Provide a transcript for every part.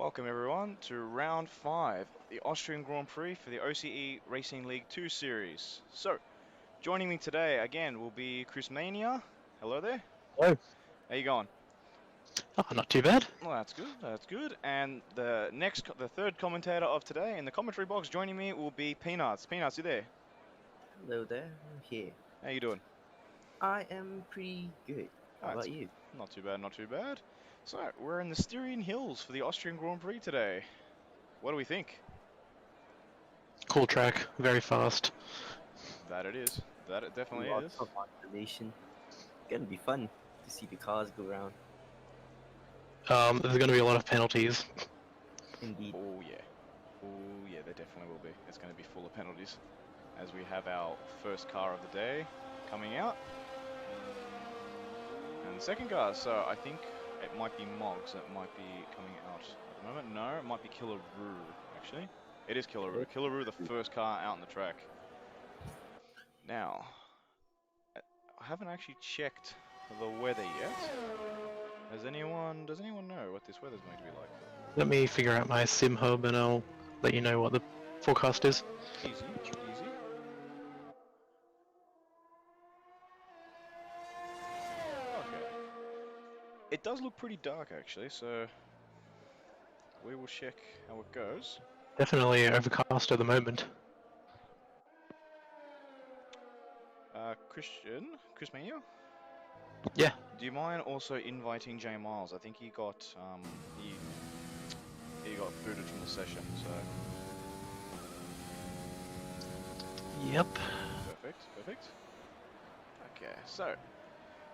Welcome everyone to round 5 of the Austrian Grand Prix for the OCE Racing League 2 series. So, joining me today again will be Chris Mania. Hello there. Hello. How you going? Oh, not too bad. Well, that's good, that's good. And the third commentator of today in the commentary box joining me will be Peanuts. Peanuts, you there? Hello there, I'm here. How you doing? I am pretty good. How That's about you? not too bad, not too bad. So, we're in the Styrian Hills for the Austrian Grand Prix today. What do we think? Cool track, very fast. That it is. That it definitely Lots is. of modulation. Gonna be fun to see the cars go around. There's going to be a lot of penalties. Indeed. Oh yeah. Oh yeah, there definitely will be. It's going to be full of penalties. As we have our first car of the day coming out. And the second car, so I think it might be Moggs that might be coming out at the moment. No, it might be Killaroo, actually. It is Killaroo. Killaroo, the first car out on the track. Now, I haven't actually checked the weather yet. Does anyone know what this weather's going to be like? Let me figure out my sim hub and I'll let you know what the forecast is. Easy, easy. Okay. It does look pretty dark actually, so we will check how it goes. Definitely overcast at the moment. Chris Mania? Yeah. Do you mind also inviting Jay Miles? I think he got he got booted from the session, so Yep. perfect. Okay, so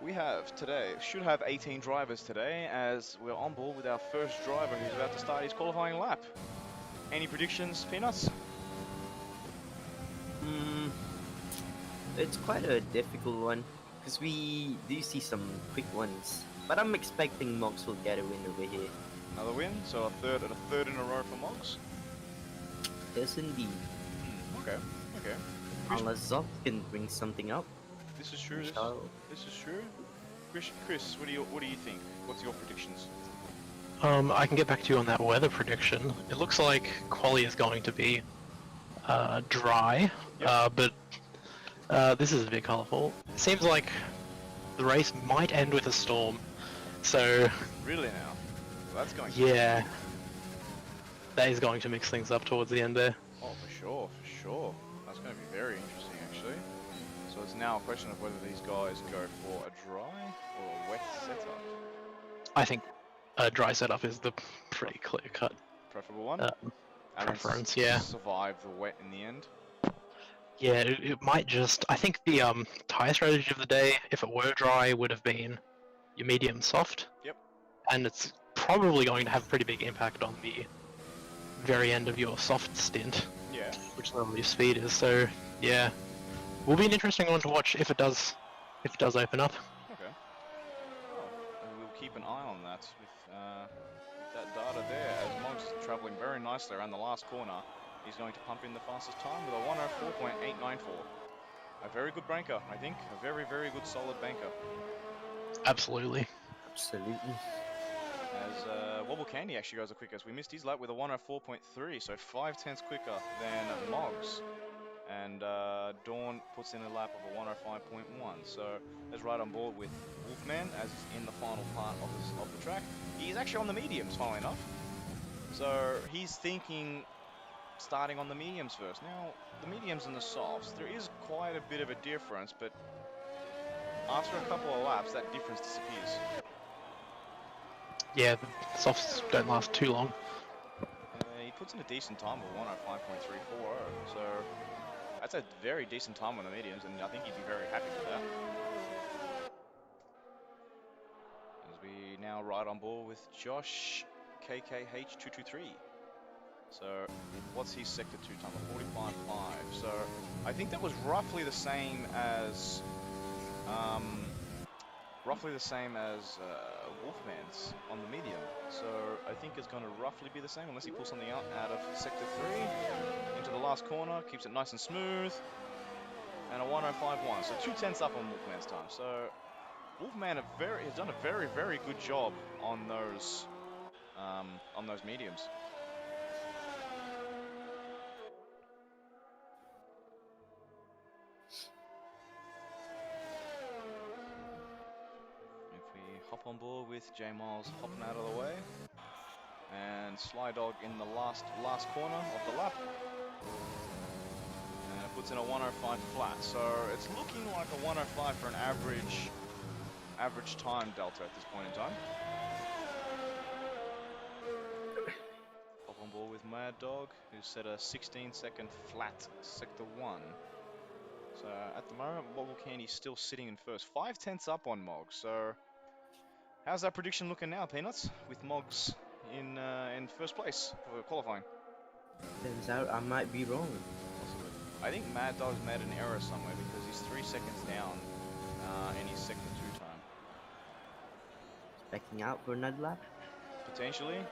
we have today, should have 18 drivers today, as we're on board with our first driver who's about to start his qualifying lap. Any predictions, Peanuts? It's quite a difficult one because we do see some quick ones, but I'm expecting Mox will get a win over here. Another win, so a third in a row for Moggs. Yes, indeed. Okay. Unless Zoc can bring something up. This is true. This is true. Chris, what do you think? What's your predictions? I can get back to you on that weather prediction. It looks like quali is going to be dry, Yep. but this is a bit colourful. It seems like the race might end with a storm, so Really now? Well, that's going. yeah, that is going to mix things up towards the end there. Oh, for sure. That's going to be very interesting, actually. So it's now a question of whether these guys go for a dry or a wet setup. I think a dry setup is the pretty clear-cut Preferable one. and preference, yeah. Survive the wet in the end. Yeah, it might just... I think the tyre strategy of the day, if it were dry, would have been your medium soft. Yep. And it's probably going to have a pretty big impact on the very end of your soft stint. Yeah. Which level your speed is, so yeah. Will be an interesting one to watch if it does open up. Okay. Well, we'll keep an eye on that with that data there, as Moggs is travelling very nicely around the last corner. He's going to pump in the fastest time with a 104.894. A very good banker, I think. A very, very good solid banker. Absolutely. Absolutely. As Wobble Candy actually goes the quickest. We missed his lap with a 104.3, so 5/10 quicker than Moggs. And Dawn puts in a lap of a 105.1. So is right on board with Wolfman as he's in the final part of the track. He's actually on the mediums, funnily enough. So he's thinking starting on the mediums first. Now, the mediums and the softs, there is quite a bit of a difference, but after a couple of laps, that difference disappears. Yeah, the softs don't last too long. He puts in a decent time of 105.340, so that's a very decent time on the mediums, and I think he'd be very happy with that. As we now ride on board with Josh KKH223. So what's his sector 2 time? A 45.5. So I think that was roughly the same as Wolfman's on the medium. So I think it's going to roughly be the same unless he pulls something out of sector 3 into the last corner, keeps it nice and smooth, and a 105.1. So 2/10 up on Wolfman's time. So Wolfman has done a very, very good job on those on those mediums. If we hop on board with J Miles hopping out of the way, and Sly Dog in the last corner of the lap, and it puts in a 105 flat. So it's looking like a 105 for an average time delta at this point in time. Hop on board with Mad Dog, who set a 16-second flat sector 1. So at the moment, Wobble Candy's still sitting in first, 5/10 up on Moggs. So how's that prediction looking now, Peanuts, with Moggs in first place for qualifying? Turns out I might be wrong. Possibly. I think Mad Dog's made an error somewhere because he's 3 seconds down in his sector 2 time. Backing out for another lap. Potentially. As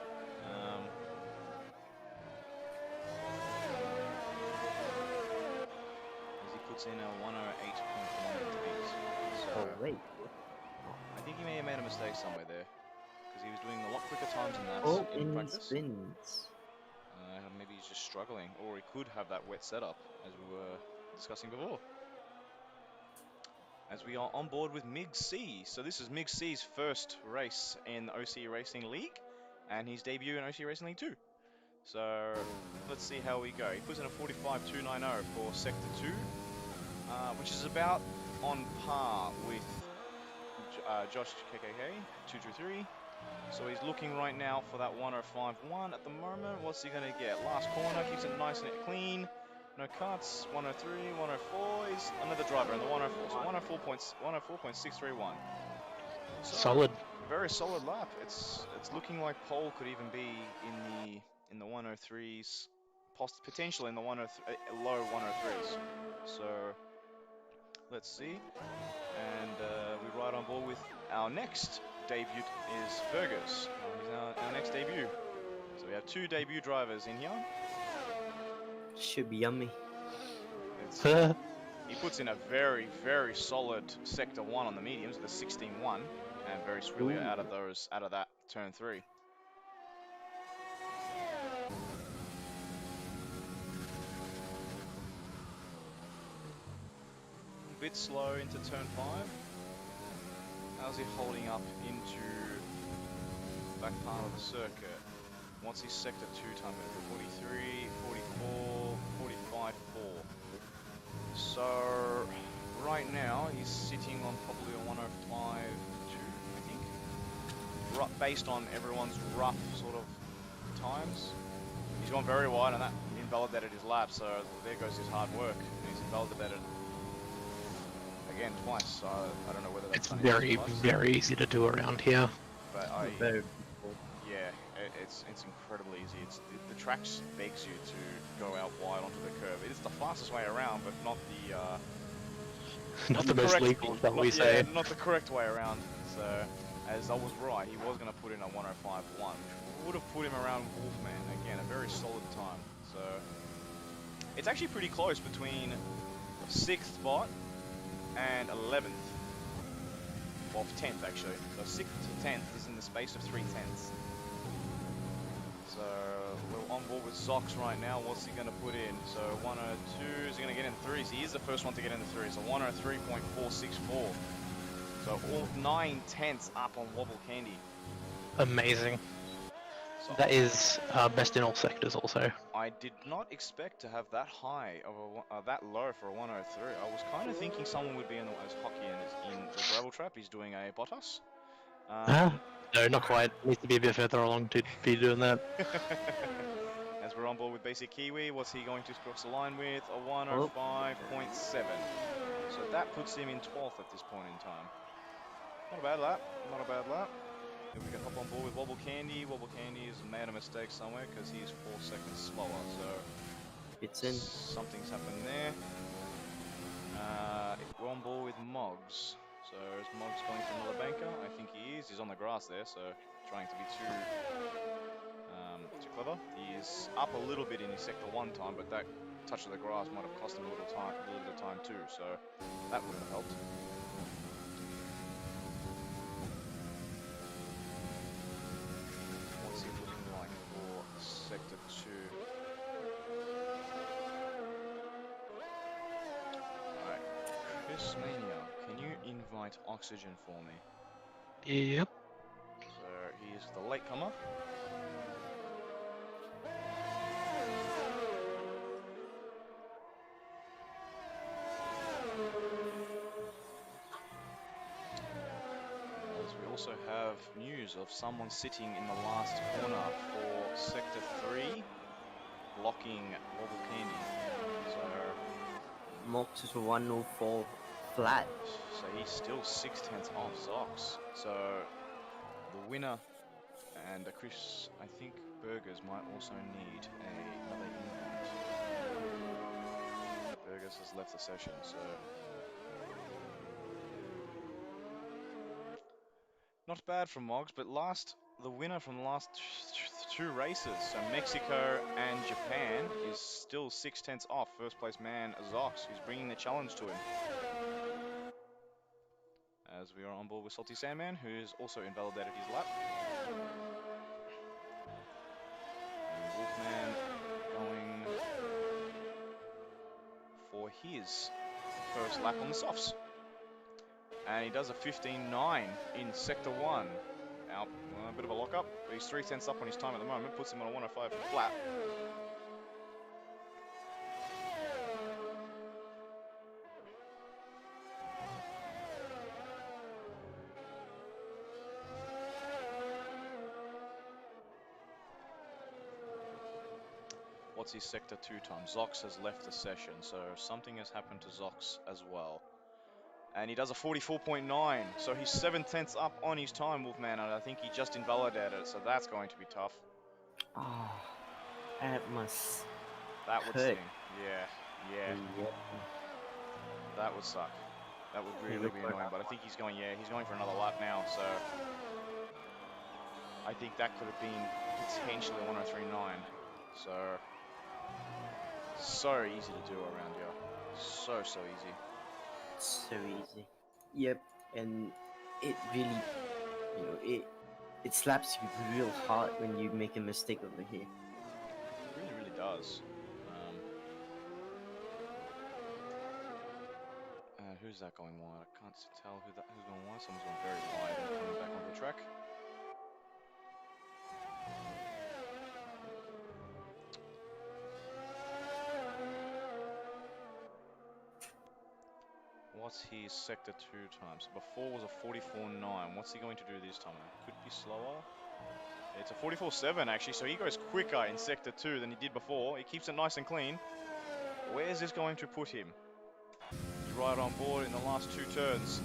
he puts in a 108.1 So Oh wait. I think he may have made a mistake somewhere there because he was doing a lot quicker times than that Oh, in in practice. spins. Maybe he's just struggling, or he could have that wet setup, as we were discussing before. As we are on board with Mig C. So this is Mig C's first race in the OCE Racing League, and his debut in OCE Racing League 2. So let's see how we go. He puts in a 45.290 for Sector 2, which is about on par with Josh KKK, 223. So he's looking right now for that 105.1 at the moment. What's he going to get? Last corner, keeps it nice and clean. No cuts, 103, 104. He's another driver in the 104. So 104.631. So Solid. very solid lap. It's looking like pole could even be in the 103s, potentially in the 103, low 103s. So let's see. And we ride on board with our next debut is Fergus. He's our next debut. So we have 2 debut drivers in here. Should be yummy. He puts in a very, very solid sector 1 on the mediums with a 16.1, and very squilly out of that turn 3. A bit slow into turn 5. How's he holding up into the back part of the circuit? What's his sector 2 time? 43, 44, 45, 4. So right now he's sitting on probably a 105.2, I think. Based on everyone's rough sort of times. He's gone very wide, and that invalidated his lap, so there goes his hard work. He's invalidated again twice, so I don't know whether that's It's very easy to do around here. But yeah, it's incredibly easy. The track begs you to go out wide onto the curve. It is the fastest way around, but not the not the most legal, shall we say. not the correct way around. So as I was right, he was going to put in a 105.1, which would have put him around Wolfman again, a very solid time. So it's actually pretty close between 6th spot and 11th. Well, 10th actually. So 6th to 10th is in the space of 3 tenths. So we're on board with Zox right now. What's he going to put in? So 102, is he going to get in 3s? He is the first one to get in the 3s. So 103.464. So all 9 tenths up on Wobble Candy. Amazing. So That is best in all sectors also. I did not expect to have that high of that low for a 103. I was kind of thinking someone would be as hockey in the gravel trap. He's doing a Bottas. No, not quite. Needs to be a bit further along to be doing that. As we're on board with Basic Kiwi, what's he going to cross the line with? A 105.7. So that puts him in 12th at this point in time. Not a bad lap. Not a bad lap. Then we can hop on board with Wobble Candy. Wobble Candy has made a mistake somewhere because he is 4 seconds slower. So It's in. something's happened there. We're on board with Moggs. So is Moggs going for another banker? I think he is. He's on the grass there, so trying to be too clever. He is up a little bit in his sector 1 time, but that touch of the grass might have cost him a little bit of time too. So that would have helped. What's he Chris Mania, can you invite Oxygen for me? Yep. So he is the latecomer. As we also have news of someone sitting in the last corner for Sector 3, blocking Wobble Candy. Mox is 104 flat. So he's still 6/10 off Zox. So the winner and Chris, I think Burgers might also need another invite. Burgers has left the session, so not bad from Moggs, but the winner from the last two races, so Mexico and Japan, is still 6/10 off first place man Zox, who's bringing the challenge to him. As we are on board with Salty Sandman, who's also invalidated his lap. And Wolfman going for his first lap on the softs. And he does a 15.9 in Sector 1. Out, a bit of a lock-up, but he's 3/10 up on his time at the moment, puts him on a 105 flat. What's his Sector 2 time? Zox has left the session, so something has happened to Zox as well. And he does a 44.9, so he's 7/10 up on his time, Wolfman, and I think he just invalidated it, so that's going to be tough. Oh, that must. That would hurt. sting. Yeah. That would suck. That would really be annoying, but I think he's going for another lap now, so I think that could have been potentially a 103.9. So easy to do around here. So easy. So easy. Yep, and it really, it slaps you real hard when you make a mistake over here. It really does. Who's that going wide? I can't tell who's going wide. Someone's going very wide and coming back onto the track. What's his Sector 2 time? So before was a 44.9. What's he going to do this time? It could be slower. It's a 44.7 actually, so he goes quicker in Sector 2 than he did before. He keeps it nice and clean. Where is this going to put him? He's right on board in the last two turns.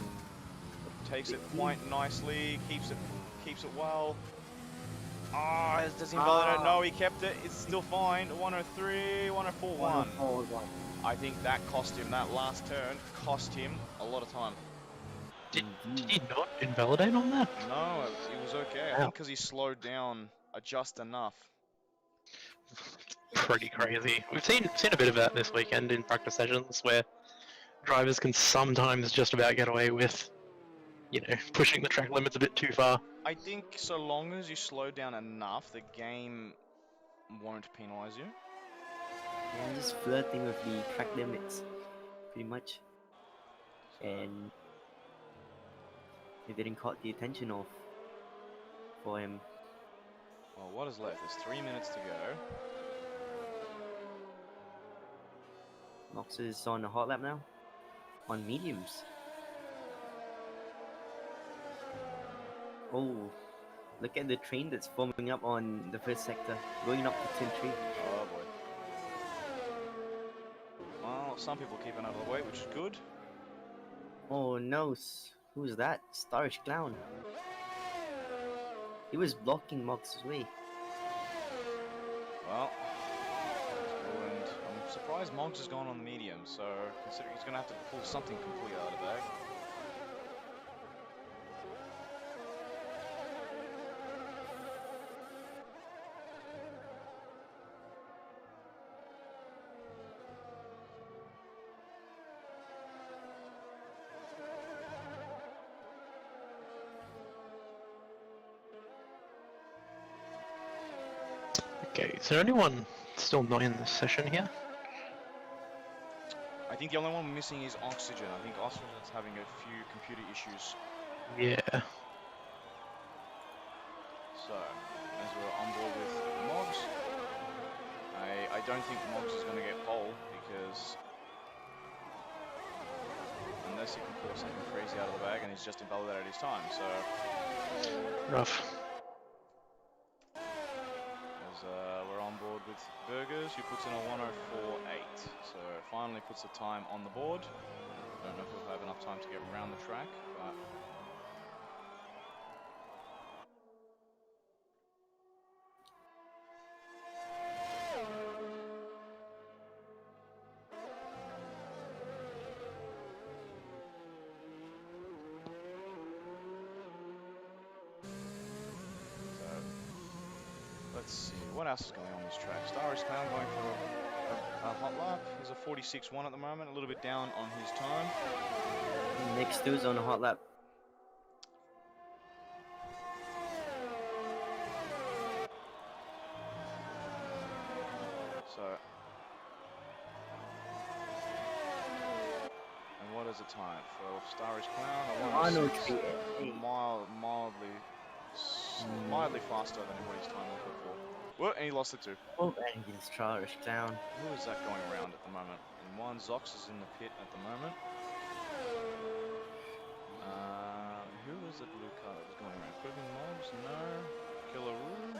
Takes it quite nicely, keeps it well. Ah, does he invalidate? No, he kept it. It's still fine. 103, 104.1. I think that cost him, that last turn, cost him a lot of time. Did he not invalidate on that? No, it was okay. I think because he slowed down just enough. Pretty crazy. We've seen a bit of that this weekend in practice sessions where drivers can sometimes just about get away with, pushing the track limits a bit too far. I think so long as you slow down enough, the game won't penalise you. Yeah, I'm just flirting with the track limits, pretty much. And it didn't caught the attention of for him. Well, what is left? There's 3 minutes to go. Mox is on a hot lap now, on mediums. Oh, look at the train that's forming up on the first sector, going up to 10-3. Oh boy. Well, some people keep it out of the way, which is good. Oh no, who's that? Starish Clown. He was blocking Mox's way. Well, and I'm surprised Moggs has gone on the medium, so considering he's going to have to pull something completely out of the bag. Okay, is there anyone still not in the session here? I think the only one missing is Oxygen. I think Oxygen's having a few computer issues. Yeah. So, as we're on board with Moggs, I don't think Moggs is going to get pole because unless he can pull something crazy out of the bag and he's just invalidated his time. So, Rough. as we're on board with Burgers, who puts in a 104.8. So finally puts the time on the board. I don't know if he'll have enough time to get around the track, but let's see, what else is going on this track? Styrian Clown going for a hot lap. He's a 46.1 at the moment, a little bit down on his time. Next two's on a hot lap. So, and what is the time for Styrian Clown? Mildly faster than what his time was before. Well, and he lost it too. Oh, and he's Charles down. Who is that going around at the moment? In one, Zox is in the pit at the moment. Who was the blue car that was going around? Could have been Mobs? No. Killaroo?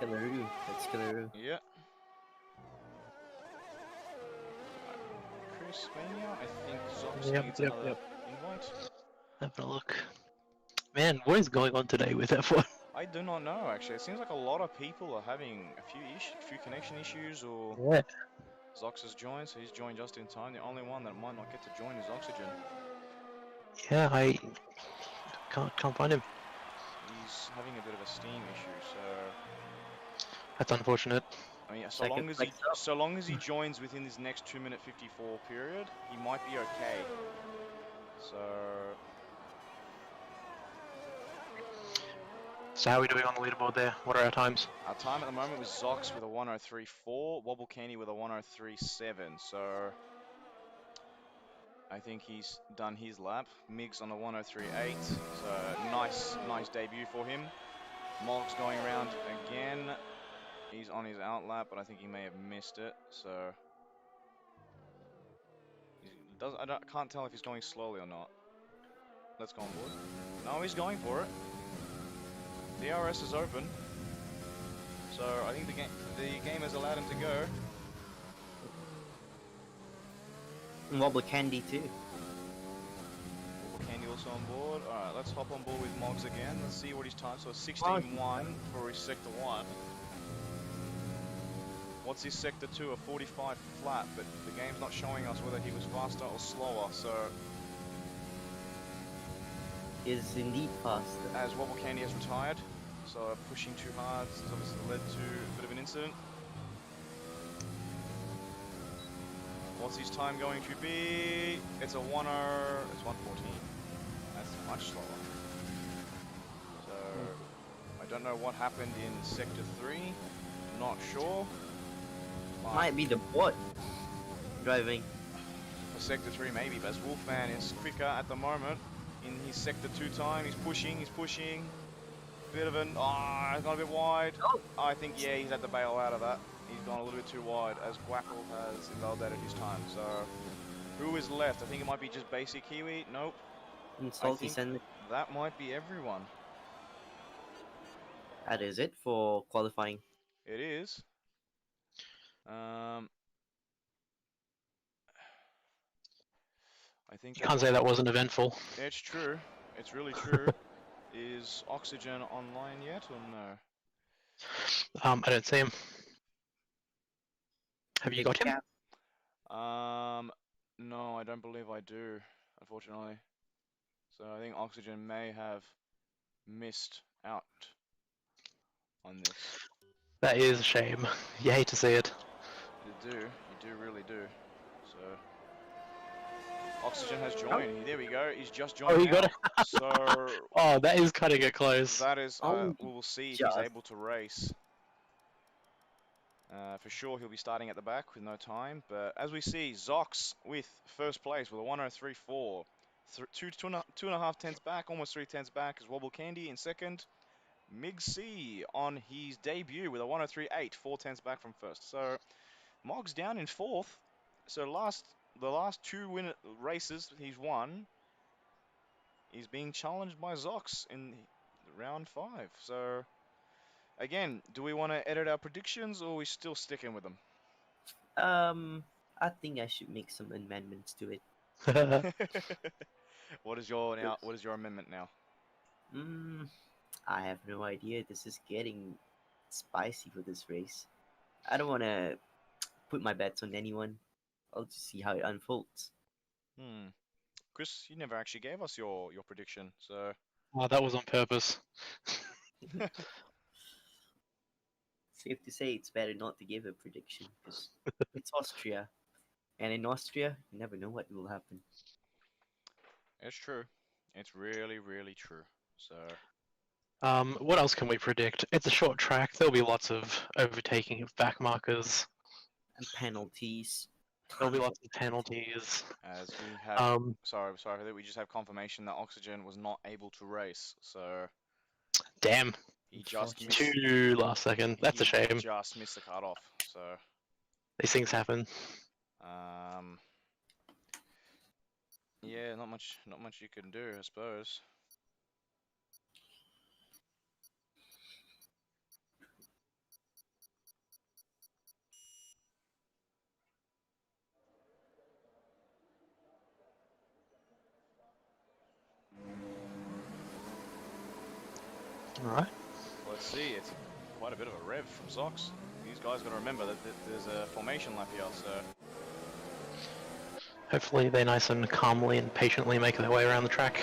Killaroo. That's Killaroo. Yeah. Chris Mania, I think Zox needs another invite. Having a look. Man, what is going on today with F1? I do not know, actually. It seems like a lot of people are having a few connection issues, or Yeah. Zox has joined, so he's joined just in time. The only one that might not get to join is Oxygen. Yeah, I can't find him. He's having a bit of a steam issue, so That's unfortunate. I mean, so long as he joins within this next 2-minute 54 period, he might be okay. So So how are we doing on the leaderboard there? What are our times? our time at the moment was Zox with a 103.4, Wobble Candy with a 103.7. So I think he's done his lap. Migs on a 103.8. So nice debut for him. Moggs going around again. He's on his out lap, but I think he may have missed it. So I can't tell if he's going slowly or not. Let's go on board. No, he's going for it. The DRS is open, so I think the game has allowed him to go. And Wobble Candy too. Wobble Candy also on board. Alright, let's hop on board with Moggs again. Let's see what his time. So 16.1 for his sector 1. What's his sector 2? A 45 flat, but the game's not showing us whether he was faster or slower, so Is indeed faster. as Wobble Candy has retired, so pushing too hard has obviously led to a bit of an incident. What's his time going to be? It's a 1:14. That's much slower. So I don't know what happened in sector 3. Not sure. But Might be the bot driving. for sector 3 maybe, but as Wolfman is quicker at the moment. In his sector 2 time, he's pushing. Bit of an, he's gone a bit wide. Oh. I think, yeah, he's had to bail out of that. He's gone a little bit too wide as Quackle has invalidated his time. So, who is left? I think it might be just basic Kiwi. Nope. And I Salty think Sandwich. that might be everyone. That is it for qualifying. It is. I think You can't say that wasn't eventful. it's true. It's really true. Is Oxygen online yet or no? I don't see him. Have you got him? No, I don't believe I do, unfortunately. So I think Oxygen may have missed out on this. That is a shame. You hate to see it. You do really do. So Oxygen has joined. There we go. He's just joined. Oh, he got it. So Oh, that is cutting it close. that is. Oh, we will see if just. he's able to race. For sure, he'll be starting at the back with no time. But as we see, Zox with first place with a 103.4. Two and a half tenths back, almost 3 tenths back is Wobble Candy in second. Mig C on his debut with a 103.8, 4 tenths back from first. So Mog's down in fourth. So the last two races he's won, he's being challenged by Zox in round 5. So again, do we want to edit our predictions or are we still sticking with them? I think I should make some amendments to it. What is your amendment now? I have no idea. This is getting spicy for this race. I don't want to put my bets on anyone. I'll just see how it unfolds. Chris, you never actually gave us your prediction, so. Oh, that was on purpose. Safe to say, it's better not to give a prediction because it's Austria, and in Austria, you never know what will happen. It's true. It's really, really true. So. What else can we predict? It's a short track. There'll be lots of overtaking of back markers. And penalties. There'll be lots of penalties. As we have, sorry, we just have confirmation that Oxygen was not able to race. So. Damn. He just missed. Too last second. That's a shame. Just missed the cutoff. So. These things happen. Yeah, not much you can do, I suppose. Alright. Let's see, it's quite a bit of a rev from Zox. These guys got to remember that there's a formation lap here, so. Hopefully they nice and calmly and patiently make their way around the track.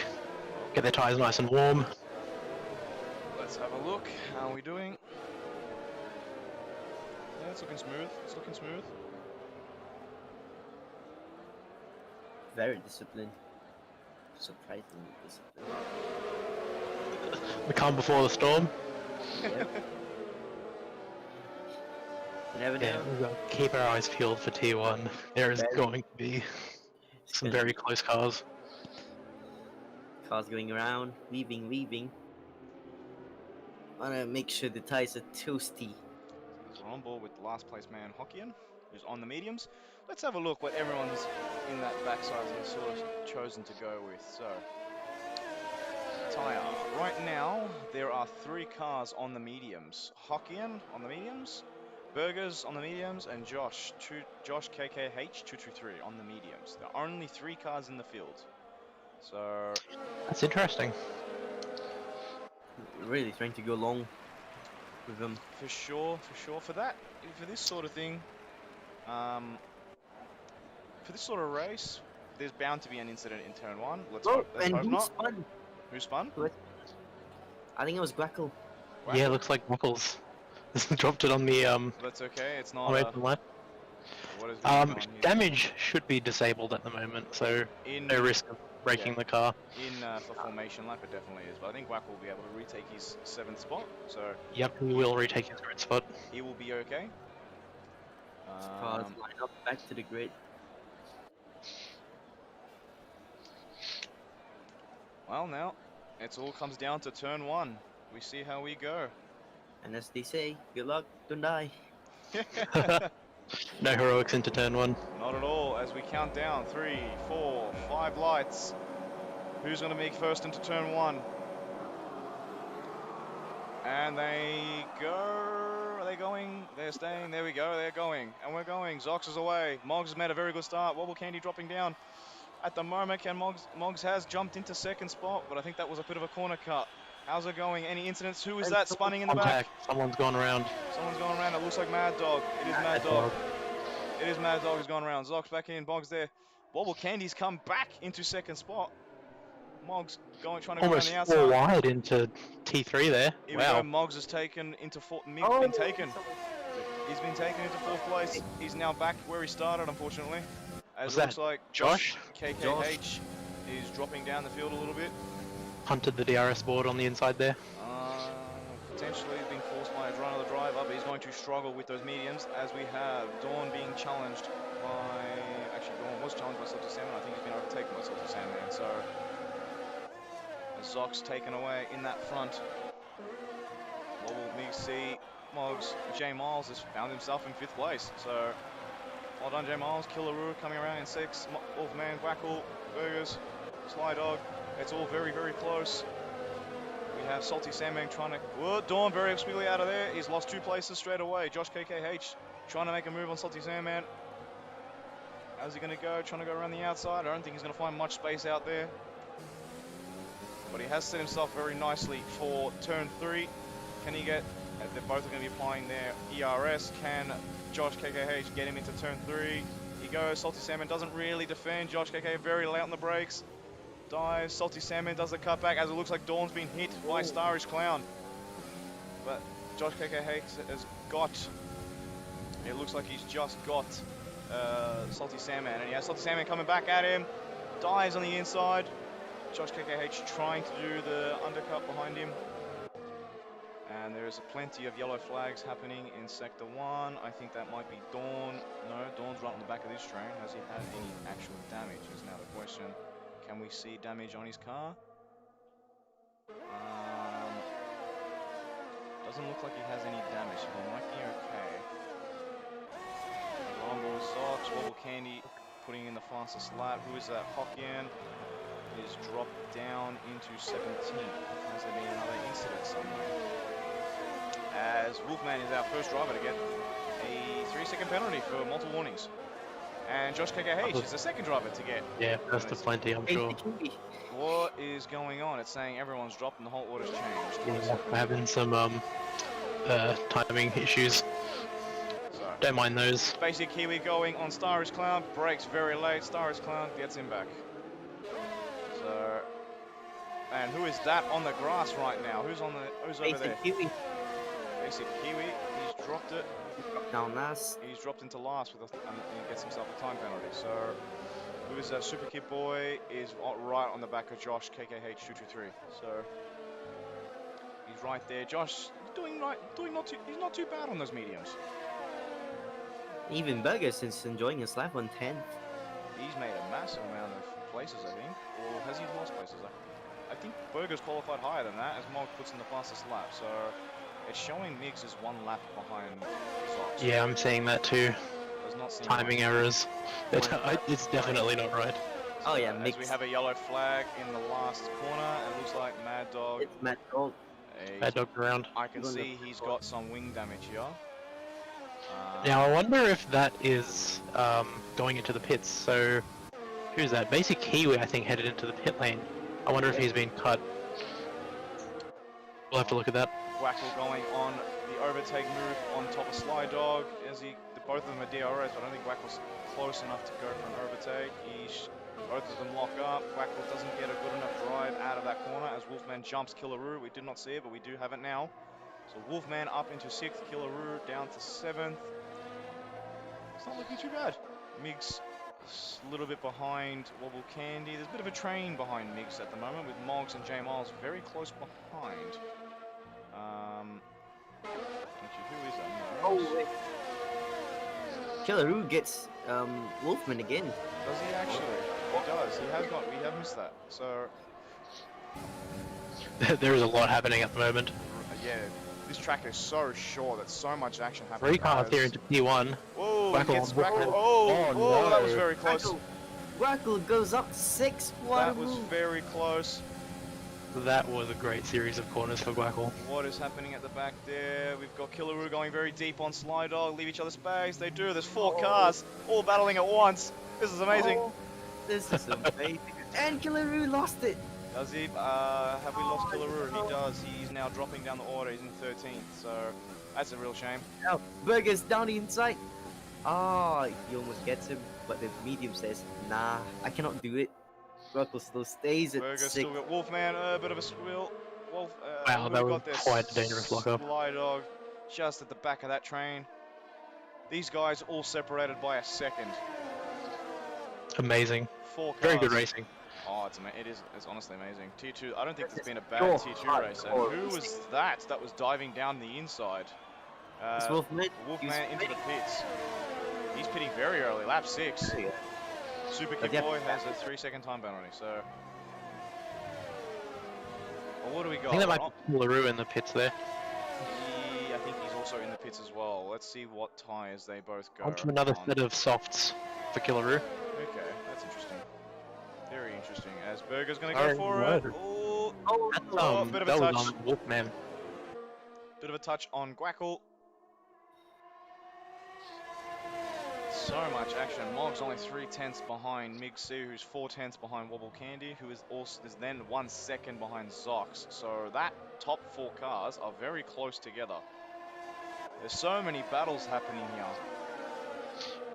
Get their tyres nice and warm. Let's have a look. How are we doing? Yeah, it's looking smooth. It's looking smooth. Very disciplined. Surprisingly disciplined. The calm before the storm. Yep. You never know. Yeah, we've got to keep our eyes peeled for T1. There is going to be some very close cars. Cars going around, weaving. Wanna make sure the tires are toasty. So we're on board with the last place man Hokkien, who's on the mediums. Let's have a look what everyone's in that backside has sort of chosen to go with. So, tyre. Right now, there are 3 cars on the mediums. Hokkien on the mediums, Burgers on the mediums, and Josh KKH 223 on the mediums. There are only 3 cars in the field. So That's interesting. Really trying to go long with them. For sure. For this sort of thing, for this sort of race, there's bound to be an incident in turn 1. Let's hope not. Spun? Who spun? I think it was Grackle. Yeah, it looks like Knuckles dropped it on the That's okay. It's not. open lap. What is going on here? Damage should be disabled at the moment, so no risk of breaking the car. For formation lap, it definitely is. But I think Wack will be able to retake his 7th spot. So Yep, he will retake his grid spot. he will be okay. Cars line up back to the grid. Well, now it all comes down to turn 1. We see how we go. And as they say, good luck, don't die. No heroics into turn 1. Not at all. As we count down 3, 4, 5 lights. Who's going to make first into turn 1? And they go. Are they going? They're staying. There we go. They're going. And we're going. Zox is away. Moggs has made a very good start. Wobble Candy dropping down. At the moment, Moggs has jumped into 2nd spot, but I think that was a bit of a corner cut. How's it going? Any incidents? Who is that spinning in the back? Someone's gone around. Someone's gone around. It looks like Mad Dog. It is Mad Dog. It is Mad Dog who's gone around. Zox back in. Moggs there. Wobble Candy's come back into 2nd spot. Moggs trying to go around the outside. 4 wide into T3 there. Here we go. Moggs has taken into 4th. Been taken. He's been taken into 4th place. He's now back where he started, unfortunately. As it looks like Josh? KKH is dropping down the field a little bit. Hunted the DRS board on the inside there. Potentially being forced by a run of the driver. over, but he's going to struggle with those mediums as we have Dawn being challenged by... Actually, Dawn was challenged by Salty Salmon. I think he's been overtaken by Salty Salmon. So, Zox taken away in that front. What will we see? Moggs, J Miles has found himself in 5th place. So, well done, J Miles. Killaroo coming around in 6th. Wolfman, Wackle, Burgers, Sly Dog. It's all very, very close. We have Salty Sandman trying to... Whoa, Dawn very squiggly out of there. He's lost 2 places straight away. Josh KKH trying to make a move on Salty Sandman. How's he going to go? Trying to go around the outside. I don't think he's going to find much space out there. But he has set himself very nicely for turn 3. Can he get... They're both going to be applying their ERS. Can Josh KKH get him into turn 3? He goes. Salty Salmon doesn't really defend. Josh KKH very late on the brakes. Dives. Salty Salmon does the cutback as it looks like Dawn's been hit by Starish Clown. But Josh KKH has got... It looks like he's just got Salty Salmon. And he has Salty Salmon coming back at him. Dives on the inside. Josh KKH trying to do the undercut behind him. And there is plenty of yellow flags happening in Sector 1. I think that might be Dawn. No, Dawn's right on the back of this train. Has he had any actual damage is now the question. Can we see damage on his car? Doesn't look like he has any damage, so he might be okay. Rumble Zox, Wobble Candy putting in the fastest lap. Who is that? Hokkien is dropped down into 17th. Has there been another incident somewhere? As Wolfman is our first driver to get a 3-second penalty for multiple warnings. And Josh KKH is the second driver to get... Yeah, first to plenty, I'm sure. What is going on? It's saying everyone's dropped and the whole order's changed. Yeah, we're having some timing issues. So, don't mind those. Basic Kiwi going on Starish Clown. Brakes very late. Starish Clown gets him back. So... And who is that on the grass right now? Who's over there? Kiwi. Basic Kiwi, he's dropped it. Down last. He's dropped into last and he gets himself a time penalty. So, who is that? Super Kid Boy is right on the back of Josh KKH 223. So, he's right there. Josh he's not too bad on those mediums. Even Burger, since enjoying his lap on 10th. He's made a massive amount of places, I think. Or has he lost places? I think Burger's qualified higher than that as Mog puts in the fastest lap. So, it's showing Miggs is 1 lap behind Zox. Yeah, I'm seeing that too. Does not seem timing right. errors. It's definitely not right. Oh yeah, As we have a yellow flag in the last corner, it looks like Mad Dog. It's Mad Dog. Mad Dog around. I can see he's got some wing damage here. Now I wonder if that is going into the pits. So who's that? Basic Kiwi, I think, headed into the pit lane. I wonder if he's been cut. We'll have to look at that. Wackle going on the overtake move on top of Sly Dog. Both of them are DRS, but I don't think Wackle's close enough to go for an overtake. Both of them lock up. Wackle doesn't get a good enough drive out of that corner as Wolfman jumps Killaroo. We did not see it, but we do have it now. So Wolfman up into 6th, Killaroo down to 7th. It's not looking too bad. Miggs a little bit behind Wobble Candy. There's a bit of a train behind Miggs at the moment with Moggs and J Miles very close behind. Who is that? Oh wait. Killaroo gets Wolfman again. Does he actually? He does. He has not. We have missed that. So there is a lot happening at the moment. Yeah, this track is so short. That's so much action happening. 3 cars here into P1. Whoa! Wackle He gets on Wackle. Wackle. Oh, no. That was very close. Wackle goes up 6. That was very close. That was a great series of corners for Wackle. What is happening at the back there? We've got Killaroo going very deep on Sly Dog. Leave each other space. They do. There's 4 cars all battling at once. This is amazing. Oh, this is amazing. And Killaroo lost it. Does he? Have we lost Killaroo? He does. He's now dropping down the order. He's in 13th. So that's a real shame. Now, Burger's down the inside. Ah, he almost gets him, but the medium says, nah, I cannot do it. Wackle still stays at Burger 6. still got Wolfman, a bit of a squill. Wolf, Wow, that was got there? quite a dangerous lockup. Sly Dog just at the back of that train. These guys all separated by a second. Amazing. 4 cars. Very good racing. Oh, it's honestly amazing. Tier 2, I don't think there's been a bad Tier 2 race. And who was that was diving down the inside? It's Wolfman. Wolfman into the pits. He's pitting very early, lap 6. Yeah. Super But Kid yeah. Boy has a 3-second time penalty, so... Well, what do we I got? think that might be LaRue in the pits there. I think he's also in the pits as well. Let's see what tyres they both go On to another on. set of softs for Killaroo. Okay, that's interesting. Very interesting. As Berger's going to go for it. Oh, That's, bit of a that touch. was on Wolfman. Bit of a touch on Gwackle. So much action. Mog's only 3/10 behind Mig C, who's 4/10 behind Wobble Candy, who is then 1 second behind Zox. So that top 4 cars are very close together. There's so many battles happening here.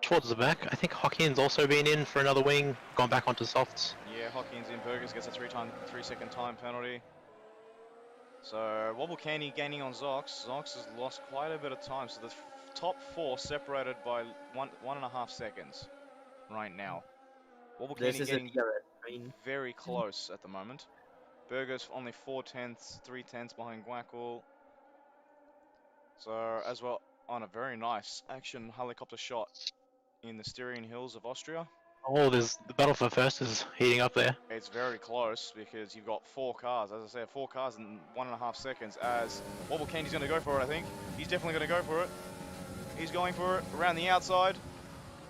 Towards the back, I think Hokkeen's also been in for another wing, gone back onto softs. Yeah, Hokkeen's in. Burgers gets a 3-second time penalty. So Wobble Candy gaining on Zox. Zox has lost quite a bit of time. So the top 4 separated by 1.5 seconds right now. Wobble This Candy is getting a DRS. very close at the moment. Burgers only 4/10, 3/10 behind Gwackle. So as well on a very nice action helicopter shot in the Styrian Hills of Austria. Oh, there's the battle for first is heating up there. It's very close because you've got 4 cars. As I said, 4 cars in 1.5 seconds. As Wobble Candy's going to go for it, I think. He's definitely going to go for it. He's going for it around the outside.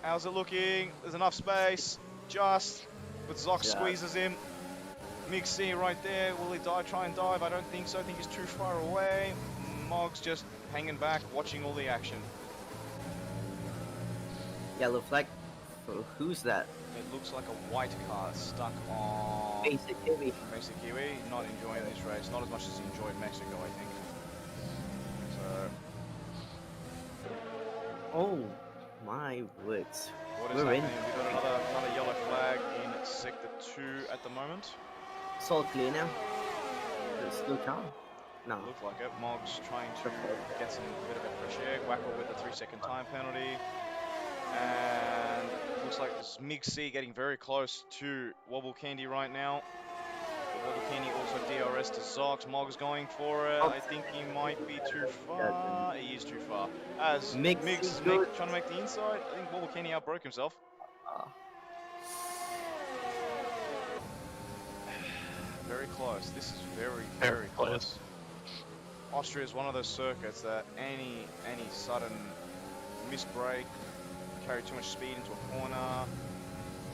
How's it looking? There's enough space. Just. But Zox squeezes him. Mig C right there. Will he try and dive? I don't think so. I think he's too far away. Mog's just hanging back, watching all the action. Yellow flag. Oh, who's that? It looks like a white car stuck on Basic Kiwi. Basic Kiwi. Not enjoying this race. Not as much as he enjoyed Mexico, I think. So, Oh my words. what is We're in. happening? We've got another yellow flag in Sector 2 at the moment. It's all clear now. It's still calm. No. Looks like it. Mog's trying to get some bit of a fresh air. Gwackle with the 3-second time penalty. And looks like this Mig C getting very close to Wobble Candy right now. But Wobble Candy also DRS to Zox. Mog's going for it. I think he might be too far. He is too far. As Mig's Mig's good. trying to make the inside. I think Wobble Candy outbroke himself. Very close. This is very close. Austria is one of those circuits that any sudden missed break, carry too much speed into a corner,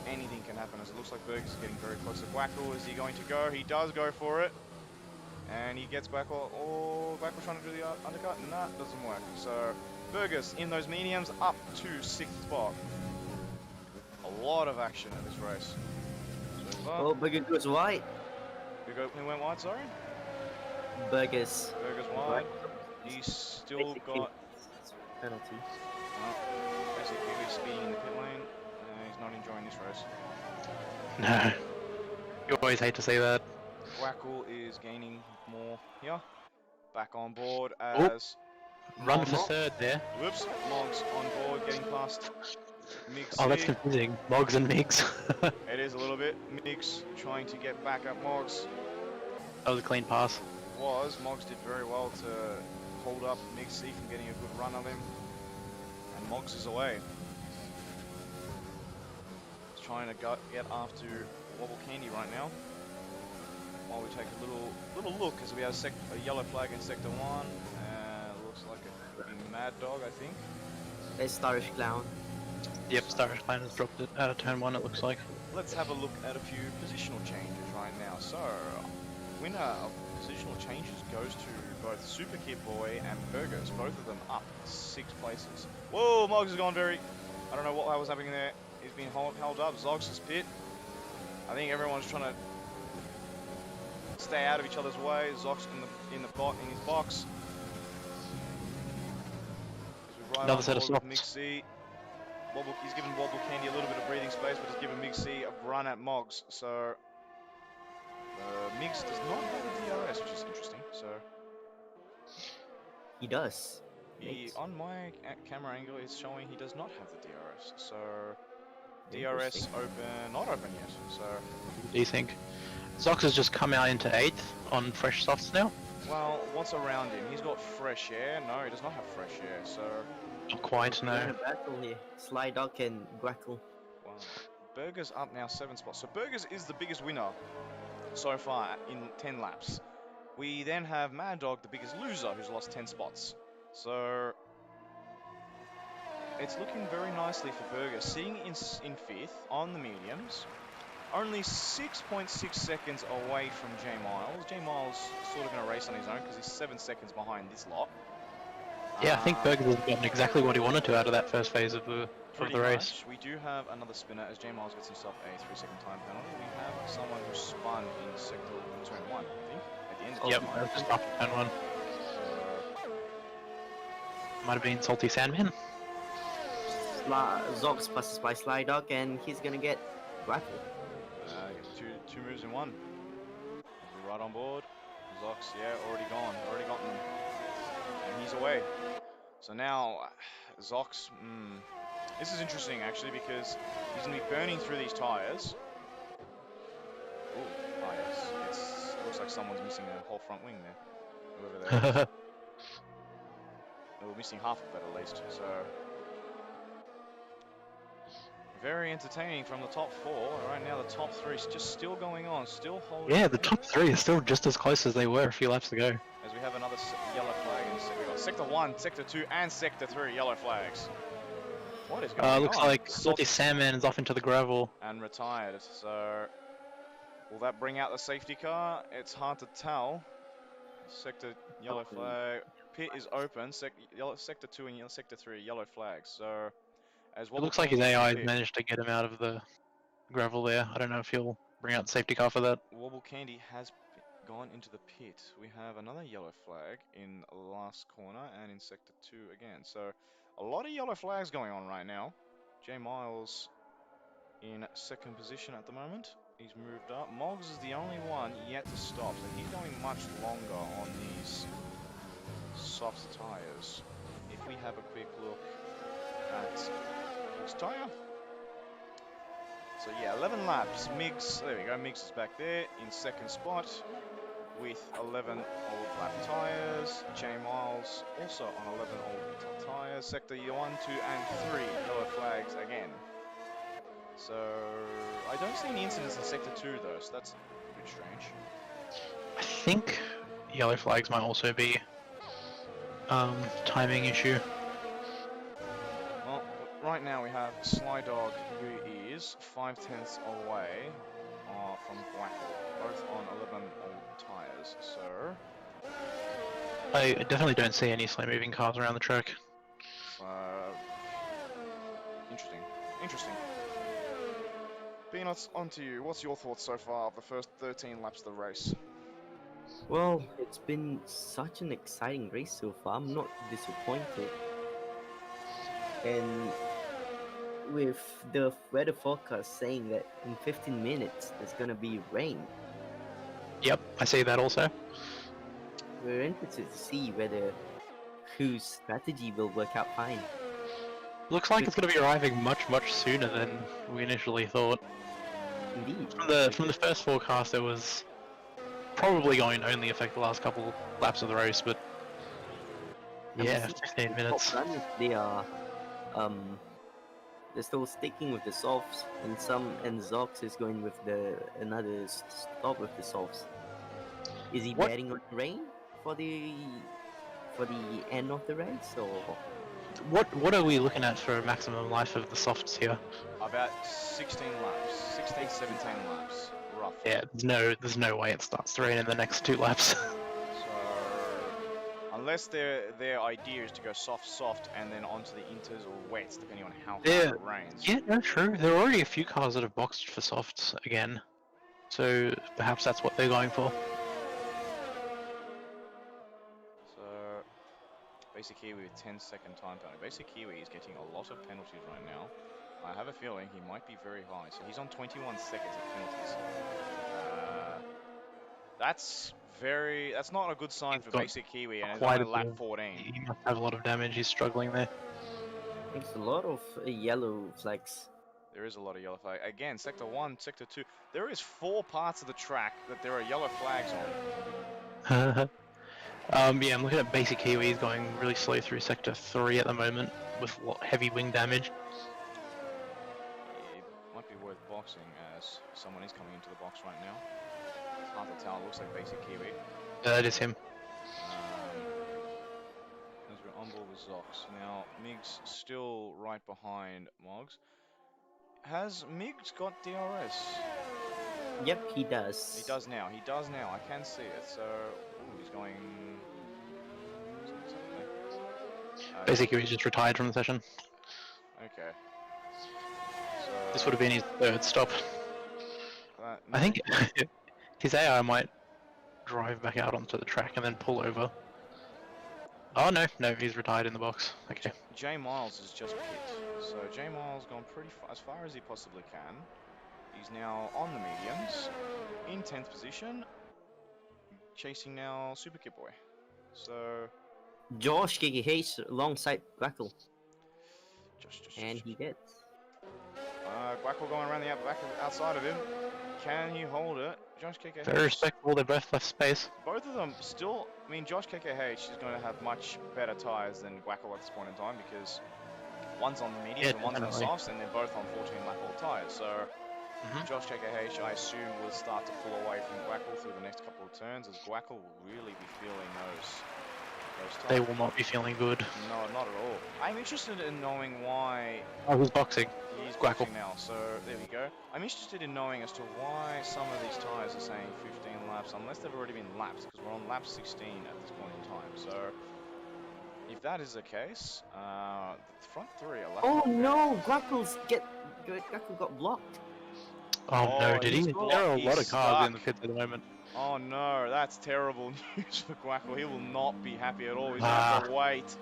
anything can happen. As it looks like Bergs is getting very close to Gwackle. Is he going to go? He does go for it. And he gets Gwackle. Oh, Gwackle trying to do the undercut? Nah, doesn't work. So, Burgers in those mediums up to 6th spot. A lot of action in this race. So far. Oh, Burger goes wide. Who went wide, sorry? Burgers. Burgers wide. He's still got... Penalty. Basically, he's speeding in the pit lane. He's not enjoying this race. No. You always hate to see that. Gwackle is gaining more here. Back on board as... Run for third there. Whoops. Mog's on board, getting past Mix. Oh, that's confusing. Mogs and Migs. It is a little bit. Mix trying to get back at Mogs. That was a clean pass. Mogs did very well to hold up Mix C from getting a good run on him. And Mogs is away. He's trying to get after Wobble Candy right now. While we take a little look, as we have a yellow flag in Sector 1. Looks like it could be Mad Dog, I think. It's Starish Clown. Yep, Starish Clan has dropped it out of turn 1, it looks like. Let's have a look at a few positional changes right now. So, winner of positional changes goes to both Super Kid Boy and Burgers, both of them up 6 places. Whoa, Moggs has gone very... I don't know what was happening there. He's been held up. Zogs' pit. I think everyone's trying to stay out of each other's way. Zox in his box. Another set of softs. Mixie. He's given Wobble Candy a little bit of breathing space, but he's given Mixie a run at Moggs. So Mix does not have a DRS, which is interesting. So He does. on my camera angle, it's showing he does not have the DRS. So DRS open, not open yet. So What do you think? Zox has just come out into 8th on fresh softs now. Well, what's around him? He's got fresh air. No, he does not have fresh air. So, Not quite, We're in no. a battle here. Sly Dog and Grackle. wow. Burger's up now 7 spots. So Burgers is the biggest winner so far in 10 laps. We then have Mad Dog, the biggest loser, who's lost 10 spots. So it's looking very nicely for Burger, sitting in 5th on the mediums. Only 6.6 seconds away from J Miles. J Miles sort of going to race on his own because he's 7 seconds behind this lot. Yeah, I think Burgers has gotten exactly what he wanted to out of that first phase of the Pretty race. much. We do have another spinner as J Miles gets himself a 3-second time penalty. We have someone who spun in sector turn 1, I think, at the end of Yep, turn that was 1. just after turn 1. Might have been Salty Sandman. Zox passes by Sly Dog and he's gonna get Grackle. Two moves in one. We're right on board. Zox, yeah, already gone. Already gotten them. And he's away. So now, Zox, this is interesting actually because he's going to be burning through these tyres. Oh yes. It looks like someone's missing a whole front wing there. Whoever that is. We're missing half of it at least. So, very entertaining from the top 4. Right now the top 3 is just still going on, still holding. Yeah, the top 3 are still just as close as they were a few laps ago. As we have another yellow flag. We got sector 1, sector 2, and sector 3 yellow flags. What is going on? Looks like Salty Sandman is off into the gravel. And retired. So, will that bring out the safety car? It's hard to tell. Sector yellow flag. Pit is open. Sector 2 and sector 3 yellow flags. So, as It looks like his AI managed to get him out of the gravel there. I don't know if he'll bring out the safety car for that. Wobble Candy has gone into the pit. We have another yellow flag in last corner and in sector 2 again. So a lot of yellow flags going on right now. J Miles in 2nd position at the moment. He's moved up. Moggs is the only one yet to stop. So he's going much longer on these soft tyres. If we have a quick look at his tyre. So yeah, 11 laps. Miggs, there we go. Miggs is back there in 2nd spot with 11 old lap tyres. J Miles also on 11 old tyres. Sector 1, 2, and 3 yellow flags again. So I don't see any incidents in sector 2 though, so that's a bit strange. I think yellow flags might also be timing issue. Well, right now we have Sly Dog, who is 5/10 away from Blackpool, both on 11 old tyres. So I definitely don't see any slow moving cars around the track. Interesting. Peanuts, on to you. What's your thoughts so far of the first 13 laps of the race? Well, it's been such an exciting race so far. I'm not disappointed. And with the weather forecast saying that in 15 minutes there's gonna be rain, Yep, I see that also. we're interested to see whether whose strategy will work out fine. Looks like it's going to be arriving much sooner than we initially thought. Indeed. From the first forecast, it was probably going to only affect the last couple laps of the race, but And yeah, we see 15 the minutes. top runners, they are they're still sticking with the softs, and Zox is going with another stop with the softs. Is he What- betting on rain for the end of the race, or What are we looking at for maximum life of the softs here? About 16 laps, 16, 17 laps, roughly. Yeah, there's no way it starts to rain in the next 2 laps. So, unless their idea is to go soft, and then onto the inters or wets, depending on how hard Yeah. it rains. Yeah, no, true. There are already a few cars that have boxed for softs again, so perhaps that's what they're going for. So, Basic Kiwi with 10-second time penalty. Basic Kiwi is getting a lot of penalties right now. I have a feeling he might be very high. So he's on 21 seconds of penalties. That's not a good sign He's for got Basic Kiwi, and it's quite only a lap bit. 14. He must have a lot of damage. He's struggling there. there's a lot of yellow flags. There is a lot of yellow flag. Again, Sector 1, Sector 2. There is 4 parts of the track that there are yellow flags on. Yeah, I'm looking at Basic Kiwi. He's going really slow through Sector 3 at the moment with heavy wing damage. It might be worth boxing as someone is coming into the box right now. It's hard to tell. It looks like Basic Kiwi. That is him. As we're on board with Zox. Now, Migs still right behind Moggs. Has Migs got DRS? Yep, he does. He does now. He does now. I can see it. So, ooh, he's going. Something's happening. Basic Kiwi's just retired from the session. Okay. This would have been his third stop. No. I think his AI might drive back out onto the track and then pull over. Oh no, he's retired in the box. Okay. J Miles has just pit. So J Miles gone pretty far, as far as he possibly can. He's now on the mediums, in 10th position, chasing now Super Kid Boy. So Josh KKH alongside Grackle. And he just. gets. Guackle going around the outside of him. Can he hold it? Josh KKH. Very respectable, they both left space. Both of them still. I mean, Josh KKH is going to have much better tyres than Guackle at this point in time because one's on the mediums and one's on the definitely. softs, and they're both on 14 lap old tyres. So Josh KKH, I assume, will start to pull away from Guackle through the next couple of turns, as Guackle will really be feeling those tyres. They will not be feeling good. No, not at all. I'm interested in knowing why Oh, who's boxing? he's Guackle. boxing now. So there we go. I'm interested in knowing as to why some of these tyres are saying 15 laps, unless they've already been lapped, because we're on lap 16 at this point in time. So if that is the case, the front three are left. Oh no, Grackle got blocked. Oh no, did he's he? blocked. There are a He's lot of cars in the stuck. pits at the moment. Oh no, that's terrible news for Guackle. He will not be happy at all. He's going to have to wait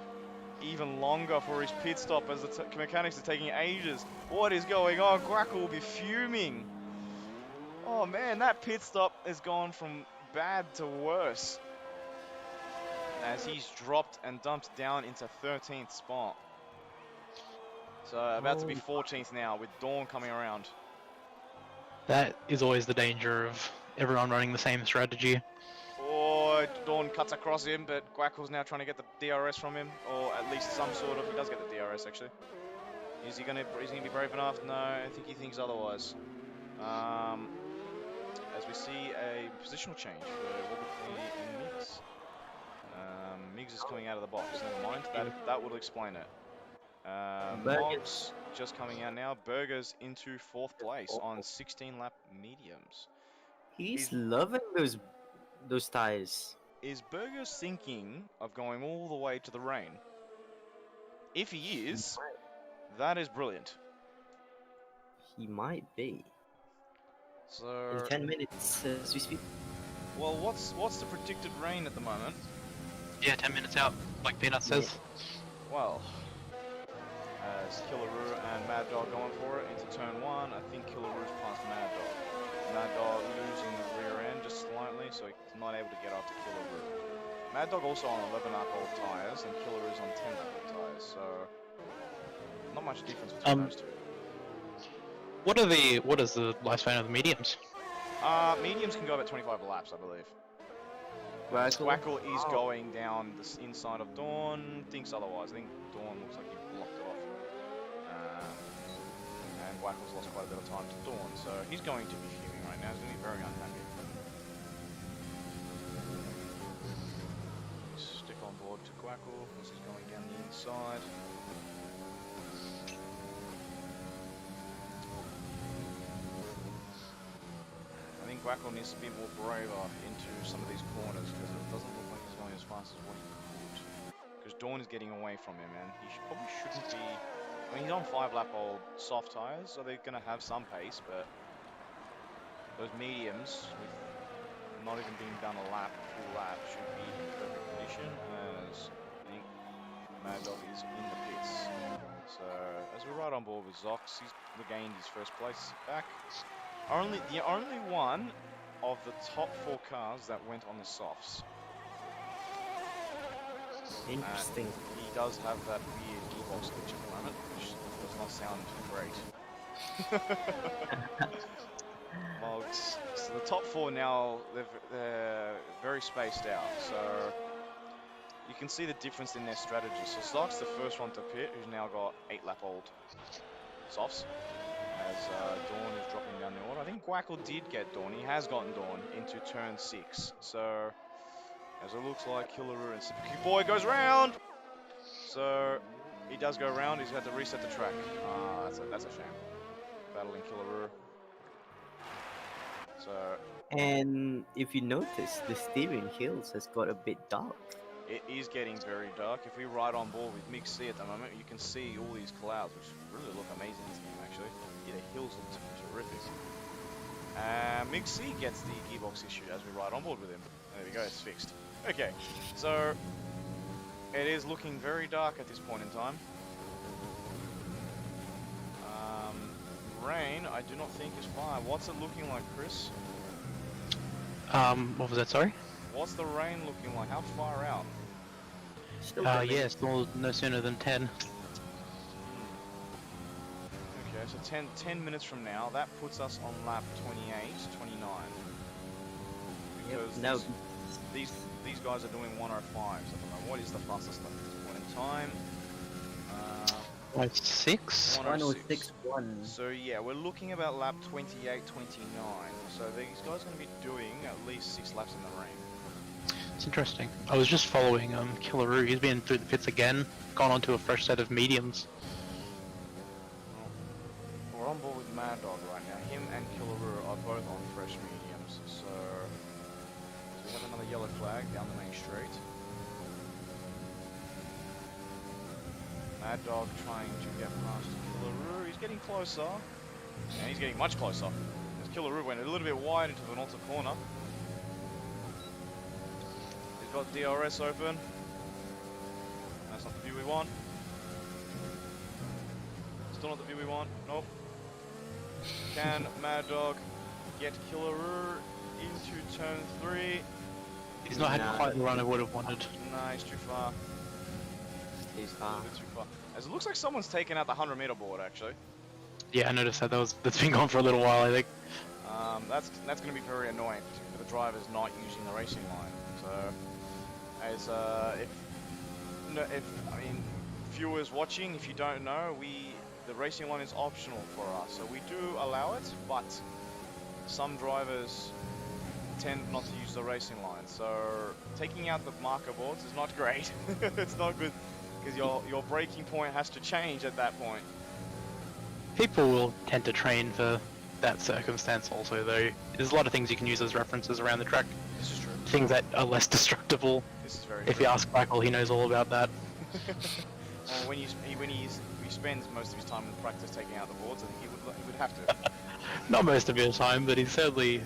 even longer for his pit stop as the mechanics are taking ages. What is going on? Guackle will be fuming. Oh man, that pit stop has gone from bad to worse as he's dropped and dumped down into 13th spot. So about to be 14th now with Dawn coming around. That is always the danger of everyone running the same strategy. Oh, Dawn cuts across him, but Guackle's now trying to get the DRS from him, or at least some sort of. He does get the DRS actually. Is he gonna be brave enough? No, I think he thinks otherwise. As we see a positional change for Wobble and Migs. Migs is coming out of the box. Never mind. That will explain it. Moggs just coming out now. Burgers into 4th place on 16 lap mediums. He's loving those tires. Is Burgers thinking of going all the way to the rain? If he is, that is brilliant. He might be. So, In 10 minutes as we speak. well, what's the predicted rain at the moment? Yeah, 10 minutes out, like Peanut says. Well, as Killaroo and Mad Dog going for it into turn 1, I think Killaroo's past Mad Dog. Mad Dog losing the rear end just slightly, so he's not able to get up to Killaroo. Mad Dog also on 11 lap old tyres, and Killaroo's on 10 lap old tyres, so not much difference between those two. What is the lifespan of the mediums? Mediums can go about 25 laps, I believe. Guackle? Guackle is going down the inside of Dawn, thinks otherwise. I think Dawn looks like he blocked it off. And Guackle's lost quite a bit of time to Dawn, so he's going to be fuming right now. He's going to be very unhappy. Stick on board to Guackle as he's going down the inside. I think Guackle needs to be more braver into some of these corners because it doesn't look like he's going as fast as what he could. Because Dawn is getting away from him, and he probably shouldn't be. I mean, he's on 5 lap old soft tyres, so they're going to have some pace, but those mediums, with not even being done a full lap, should be in perfect condition, as I think Mad Dog is in the pits. So, as we're right on board with Zox, he's regained his first place back. The only one of the top 4 cars that went on the softs. Interesting. He does have that weird gearbox glitch at the moment, which does not sound great. Moggs. So the top 4 now, they're very spaced out. So you can see the difference in their strategy. So Stark's the first one to pit, who's now got 8-lap-old softs. As Dawn is dropping down the order. I think Guackle did get Dawn. He has gotten Dawn into turn 6. So, as it looks like, Killaroo and Super Cute Boy goes round. So, he does go round. He's had to reset the track. That's a shame. Battling Killaroo. So, And if you notice, the Styrian Hills has got a bit dark. it is getting very dark. If we ride on board with Mix C at the moment, you can see all these clouds, which really look amazing in this game, actually. Yeah, the hills look terrific. Mix C gets the gearbox issue as we ride on board with him. There we go, it's fixed. Okay, so it is looking very dark at this point in time. Rain, I do not think is fire. What's it looking like, Chris? What was that, sorry? What's the rain looking like? How far out? Still coming. Yeah, still no sooner than 10. Okay, so 10 minutes from now, that puts us on lap 28, 29. Because No, these guys are doing 105s at the moment. What is the fastest lap at this point in time? 6? 106.1. So yeah, we're looking about lap 28, 29. So these guys are going to be doing at least 6 laps in the rain. It's interesting. I was just following Killaroo. He's been through the pits again, gone onto a fresh set of mediums. We're on board with Mad Dog right now. Him and Killaroo are both on fresh mediums. So we have another yellow flag down the main straight. Mad Dog trying to get past Killaroo. He's getting closer. And he's getting much closer. As Killaroo went a little bit wide into the North corner. He's got DRS open. That's not the view we want. Still not the view we want. Nope. Can Mad Dog get Killaroo into turn 3? He's not had quite the run I would have wanted. Nah, he's too far. He's A far. bit too far. As it looks like someone's taken out the 100-meter board, actually. Yeah, I noticed that. That's been gone for a little while, I think. That's going to be very annoying for the drivers not using the racing line. So, as if I mean, viewers watching, if you don't know, the racing line is optional for us, so we do allow it, but some drivers tend not to use the racing line. So taking out the marker boards is not great. It's not good because your braking point has to change at that point. People will tend to train for that circumstance also, though. There's a lot of things you can use as references around the track. This is true. Things that are less destructible. This is very If true. you ask Michael, he knows all about that. Well, when he spends most of his time in practice taking out the boards, I think he would have to. Not most of your time, but he certainly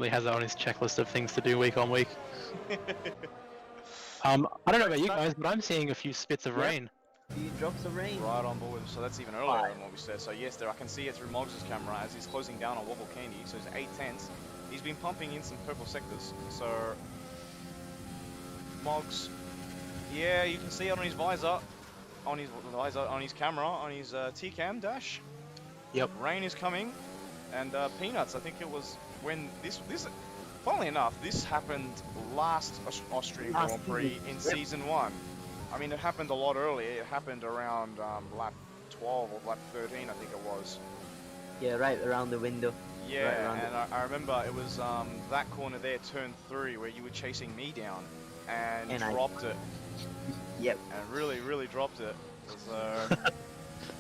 has that on his checklist of things to do week on week. I don't know about you guys, but I'm seeing a few spits of rain. Few drops of rain. Right on board, so that's even earlier than what we said. So yes, I can see it through Moggs' camera as he's closing down on Wobble Candy. So it's 8 tenths. He's been pumping in some purple sectors. So Moggs, yeah, you can see it on his visor, on his camera, on his T-cam dash. Yep. Rain is coming, and Peanuts. I think it was when this. Funnily enough, this happened last Austrian Grand Prix in season 1. I mean, it happened a lot earlier. It happened around lap 12 or lap 13, I think it was. Yeah, right around the window. Yeah, right and I remember it was that corner there, turn 3, where you were chasing me down and dropped it. Yep. And really dropped it. So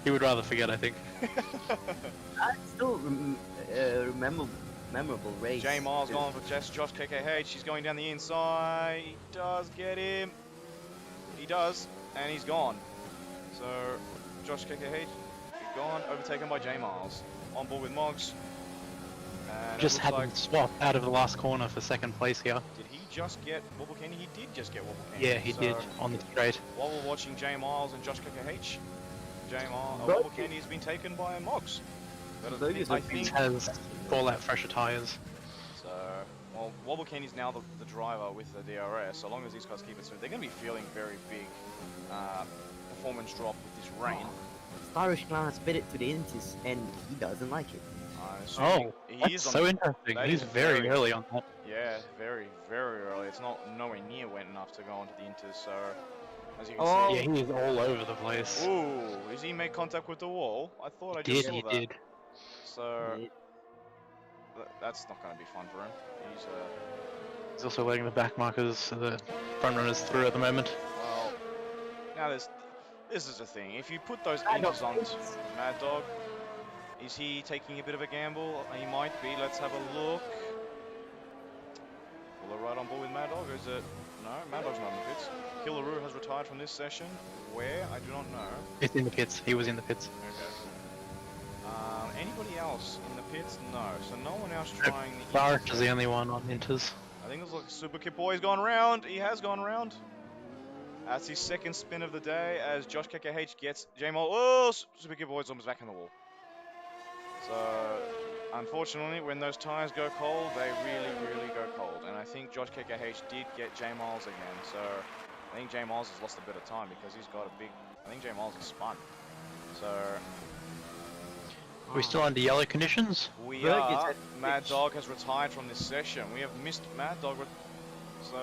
He would rather forget, I think. Still memorable race. J Miles going for Josh KKH. He's going down the inside. He does get him. He does, and he's gone. So Josh KKH gone, overtaken by J Miles. On board with Moggs. And Just had like, him swap out of the last corner for second place here. did he just get Wobble Candy? He did just get Wobble Candy. Yeah, he did on the straight. While we're watching J Miles and Josh KKH, Bro- Wobble Candy has been taken by Moggs. But I He think has Fallout fresher tyres. so. Well, Wobble Candy's now the driver with the DRS. So long as these guys keep it smooth, they're going to be feeling very big performance drop with this rain. Styrish Clown has spit it to the inches, and he doesn't like it. Assuming Oh, he that's is on so the- interesting. that He's is very early on that. Yeah, very, very early. It's not nowhere near wet enough to go onto the inters. So, as you can Oh. Yeah, he is all over the place. see, ooh, is he made contact with the wall? I thought I He just did, saw he that. did. So Yeah. that's not going to be fun for him. He's He's also letting the back markers, the front runners through at the moment. well. Now this is the thing. If you put those Mad Dog inters on wins. Mad Dog, is he taking a bit of a gamble? He might be. Let's have a look. Will they ride on board with Mad Dog, or is it... No, Mad Dog's not in the pits. Killaroo has retired from this session. Where? I do not know. It's in the pits. He was in the pits. Okay. Anybody else in the pits? No. So no one else trying the... Barrett is the only one on inters. I think it looks like Super Kid Boy's gone round. He has gone round. That's his second spin of the day as Josh KKH gets J-Mol. Oh, Super Kid Boy's almost back in the wall. So, unfortunately, when those tires go cold, they really, really go cold. And I think Josh KKH did get J-Miles again. So, I think J-Miles has lost a bit of time because he's got a big... I think J-Miles is spun. So, Are we still under yellow conditions? we Berg is are. at Mad pitch. Dog has retired from this session. We have missed Mad Dog. So,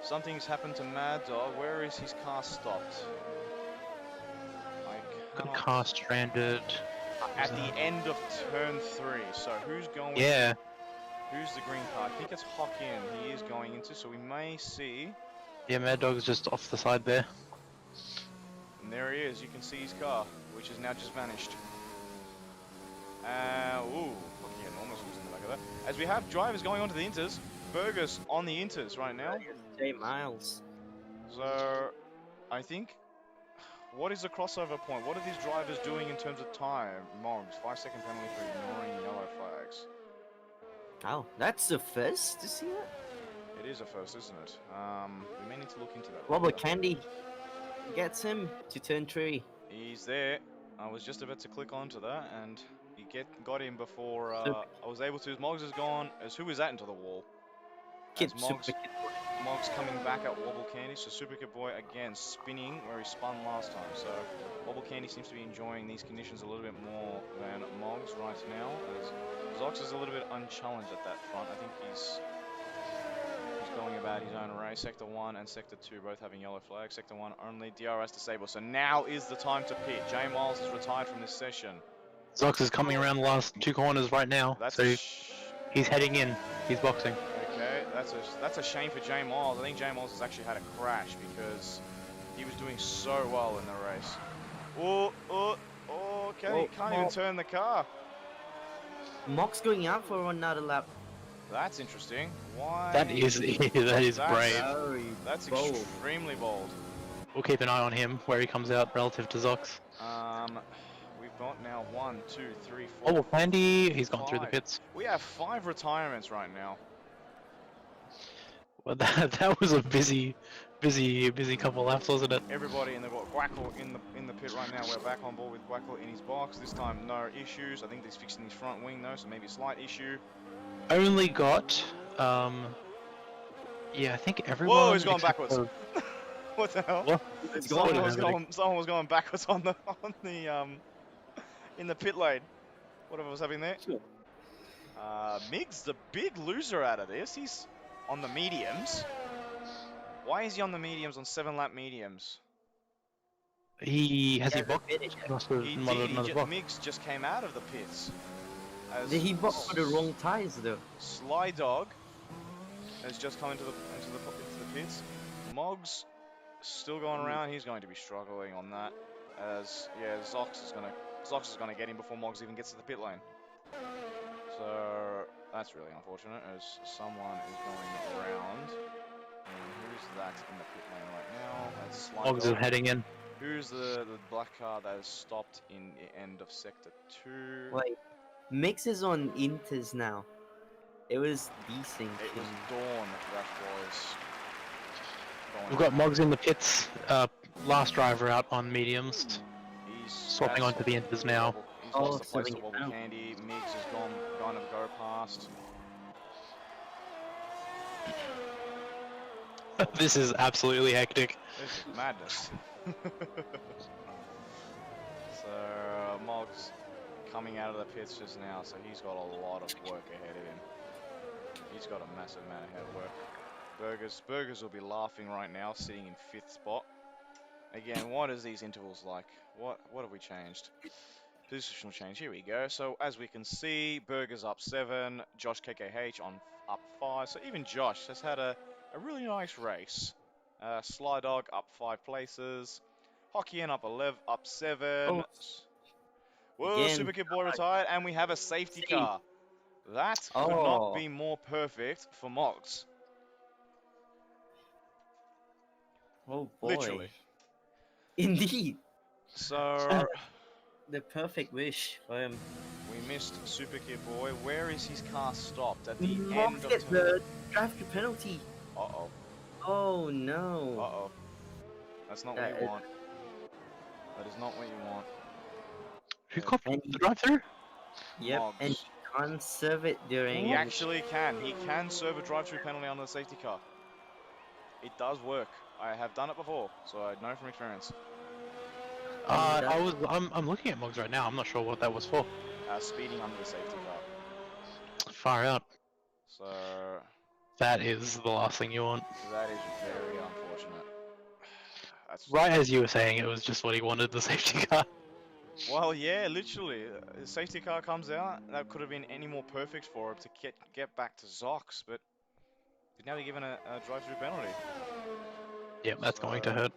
something's happened to Mad Dog. Where is his car stopped? I Got cannot... car stranded. At the end of turn 3. So, who's going... Yeah, Who's the green car? I think it's Hock-In he is going into, so we may see... yeah, Mad Dog's just off the side there. And there he is, you can see his car, which has now just vanished. Ooh, Hock-In almost losing the back of that. As we have drivers going onto the inters, Burgers on the inters right now. J-Miles. So, I think... What is the crossover point? What are these drivers doing in terms of time? Mogs, 5-second penalty for ignoring yellow flags. Oh, that's the first to see that? It is a first, isn't it? We may need to look into that. Robert Candy gets him to turn 3. He's there. I was just about to click onto that, and he got him before Super I was able to. Moggs is gone. As who is that into the wall? Kid, As Super Kid Boy. Moggs coming back at Wobble Candy. So Super Kid Boy again spinning where he spun last time. So Wobble Candy seems to be enjoying these conditions a little bit more than Moggs right now. As Zox is a little bit unchallenged at that front. I think he's going about his own race. Sector 1 and Sector 2 both having yellow flags. Sector 1 only DRS disabled. So now is the time to pit. J Miles is retired from this session. Zox is coming around the last 2 corners right now, That's so a he's heading in. He's boxing. okay. That's a shame for J Miles. I think J Miles has actually had a crash because he was doing so well in the race. Can't even turn the car. Mock's going out for another lap. That's interesting. Why? That is That's- brave. Very That's bold. extremely bold. We'll keep an eye on him where he comes out relative to Zox. We've got now 1, 2, 3, 4. Oh, well, Candy, he's gone through the 5. pits. We have 5 retirements right now. Well, that was a busy couple laps, wasn't it? Everybody in the Guackle in the pit right now. We're back on board with Guackle in his box. This time, no issues. I think he's fixing his front wing though, so maybe a slight issue. Only got, yeah, I think everyone. Whoa, he's gone except backwards. for- What the hell? What? It's Someone gone. was going backwards on the in the pit lane. Whatever was happening there. Sure. Miggs, the big loser out of this. He's on the mediums. Why is he on the mediums on 7-lap mediums? Has he Yeah, boxed? finish. He must have He modded did. another box. Miggs just came out of the pits. As Did he box for the wrong tires though? Sly Dog has just come into the pits. Moggs still going around. He's going to be struggling on that. As yeah, Zox is gonna get him before Moggs even gets to the pit lane. So that's really unfortunate. As someone is going around. And who's that in the pit lane right now? That's Sly Moggs is Dog. heading in. Who's the black car that has stopped in the end of sector 2? Wait, Mix is on Inters now. It was desync. It was Dawn that was going We've got around. Moggs in the pits. Last driver out on mediums. He's Swapping that's- onto the inters now. He's Oh, lost the place to swapping it Wobble now. Candy. Miggs has gone to go past. This is absolutely hectic. This is madness. So Moggs coming out of the pits just now, so he's got a lot of work ahead of him. He's got a massive amount ahead of work. Burgers will be laughing right now, sitting in 5th spot. Again, what is these intervals like? What have we changed? Positional change, here we go. So as we can see, Burgers up 7, Josh KKH on up 5. So even Josh has had a really nice race. Sly Dog up 5 places. Hockey up 11, up 7. Oh, Whoa, again. Super Kid Boy retired, and we have a safety Safe. car. That could not Oh, be more perfect for Moggs. oh boy. Literally. Indeed. So The perfect wish for him. we missed Super Kid Boy. Where is his car stopped? At the Moggs end of gets turn. the drive-through penalty. Uh-oh. Oh no. Uh-oh. That's not what That you is- want. That is not what you want. Who Yeah. got And the drive-through? Yep, and Moggs. he can't serve it during. He actually can. He can serve a drive-through penalty on the safety car. It does work. I have done it before, so I know from experience. I'm looking at Moggs right now. I'm not sure what that was for. Speeding under the safety car. Far out. So That is the last thing you want. that is very unfortunate. That's Right as you were saying, it was just what he wanted, the safety car. Well, yeah, literally. The safety car comes out. That could have been any more perfect for him to get back to Zox, but he's now be given a drive-through penalty. Yep, that's going to So, hurt.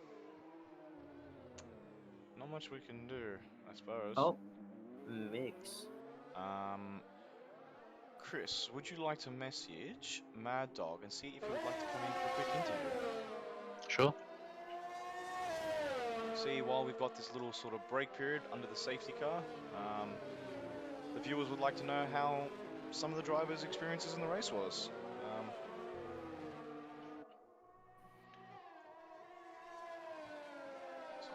Not much we can do, I suppose. Oh, mix. Chris, would you like to message Mad Dog and see if he would like to come in for a quick interview? Sure. See, while we've got this little sort of break period under the safety car, the viewers would like to know how some of the drivers' experiences in the race was. So,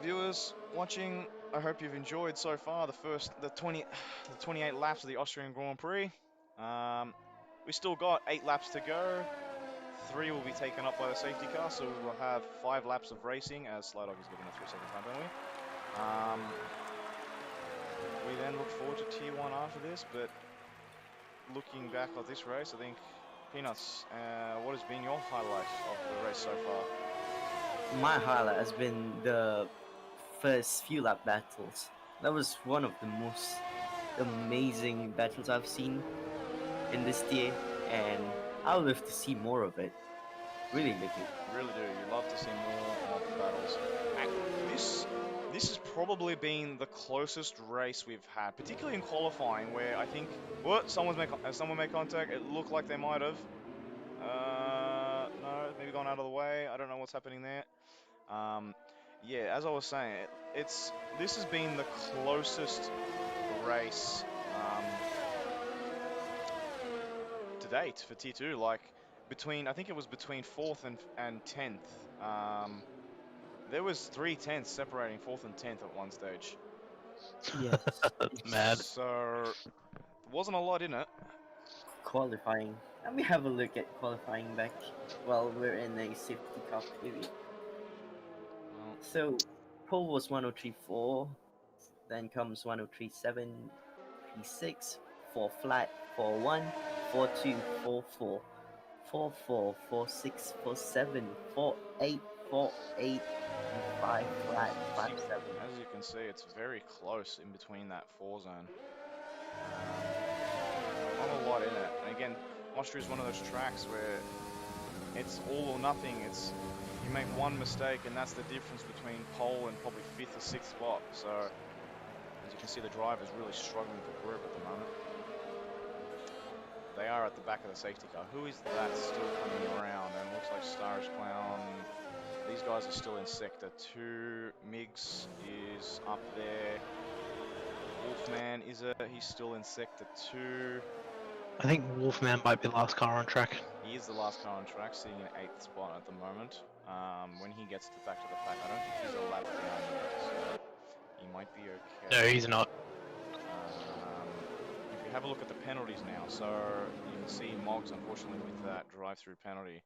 viewers watching, I hope you've enjoyed so far the 28 laps of the Austrian Grand Prix. We still got 8 laps to go. 3 will be taken up by the safety car, so we will have 5 laps of racing as Slydog is given a 3-second time penalty. We then look forward to Tier 1 after this, but looking back at this race, I think, Peanuts, what has been your highlight of the race so far? My highlight has been the first few lap battles. That was one of the most amazing battles I've seen in this tier, and I would love to see more of it. Really looking. Really do. You love to see more of the battles. And this has probably been the closest race we've had, particularly in qualifying, where I think someone made contact. It looked like they might have. No, maybe gone out of the way. I don't know what's happening there. Yeah, as I was saying, this has been the closest race to date for Tier 2. Like I think it was between 4th and 10th. There was 3 tenths separating 4th and 10th at one stage. Yes. That's mad. So there wasn't a lot in it. Qualifying. Let me have a look at qualifying back while we're in a safety car period. Well, So, pole was 103.4, then comes 103.7, 3.6, 4 flat, 4.1, 4.2, 4.4, 4.4, 4.6, 4.7, 4.8, 4.8, and 5 flat, 5.7. as you can see, it's very close in between that 4 zone. Not a lot in it. And again, Austria is one of those tracks where it's all or nothing. It's you make one mistake, and that's the difference between pole and probably 5th or 6th spot. So as you can see, the driver's really struggling for grip at the moment. They are at the back of the safety car. Who is that still coming around? And looks like Starish Clown. These guys are still in sector 2. Migs is up there. Wolfman he's still in sector 2. I think Wolfman might be the last car on track. He is the last car on track, sitting in 8th spot at the moment. When he gets back to the pack, I don't think he's a lap down yet, so he might be okay. No, he's not. If you have a look at the penalties now, so you can see Moggs, unfortunately, with that drive-through penalty.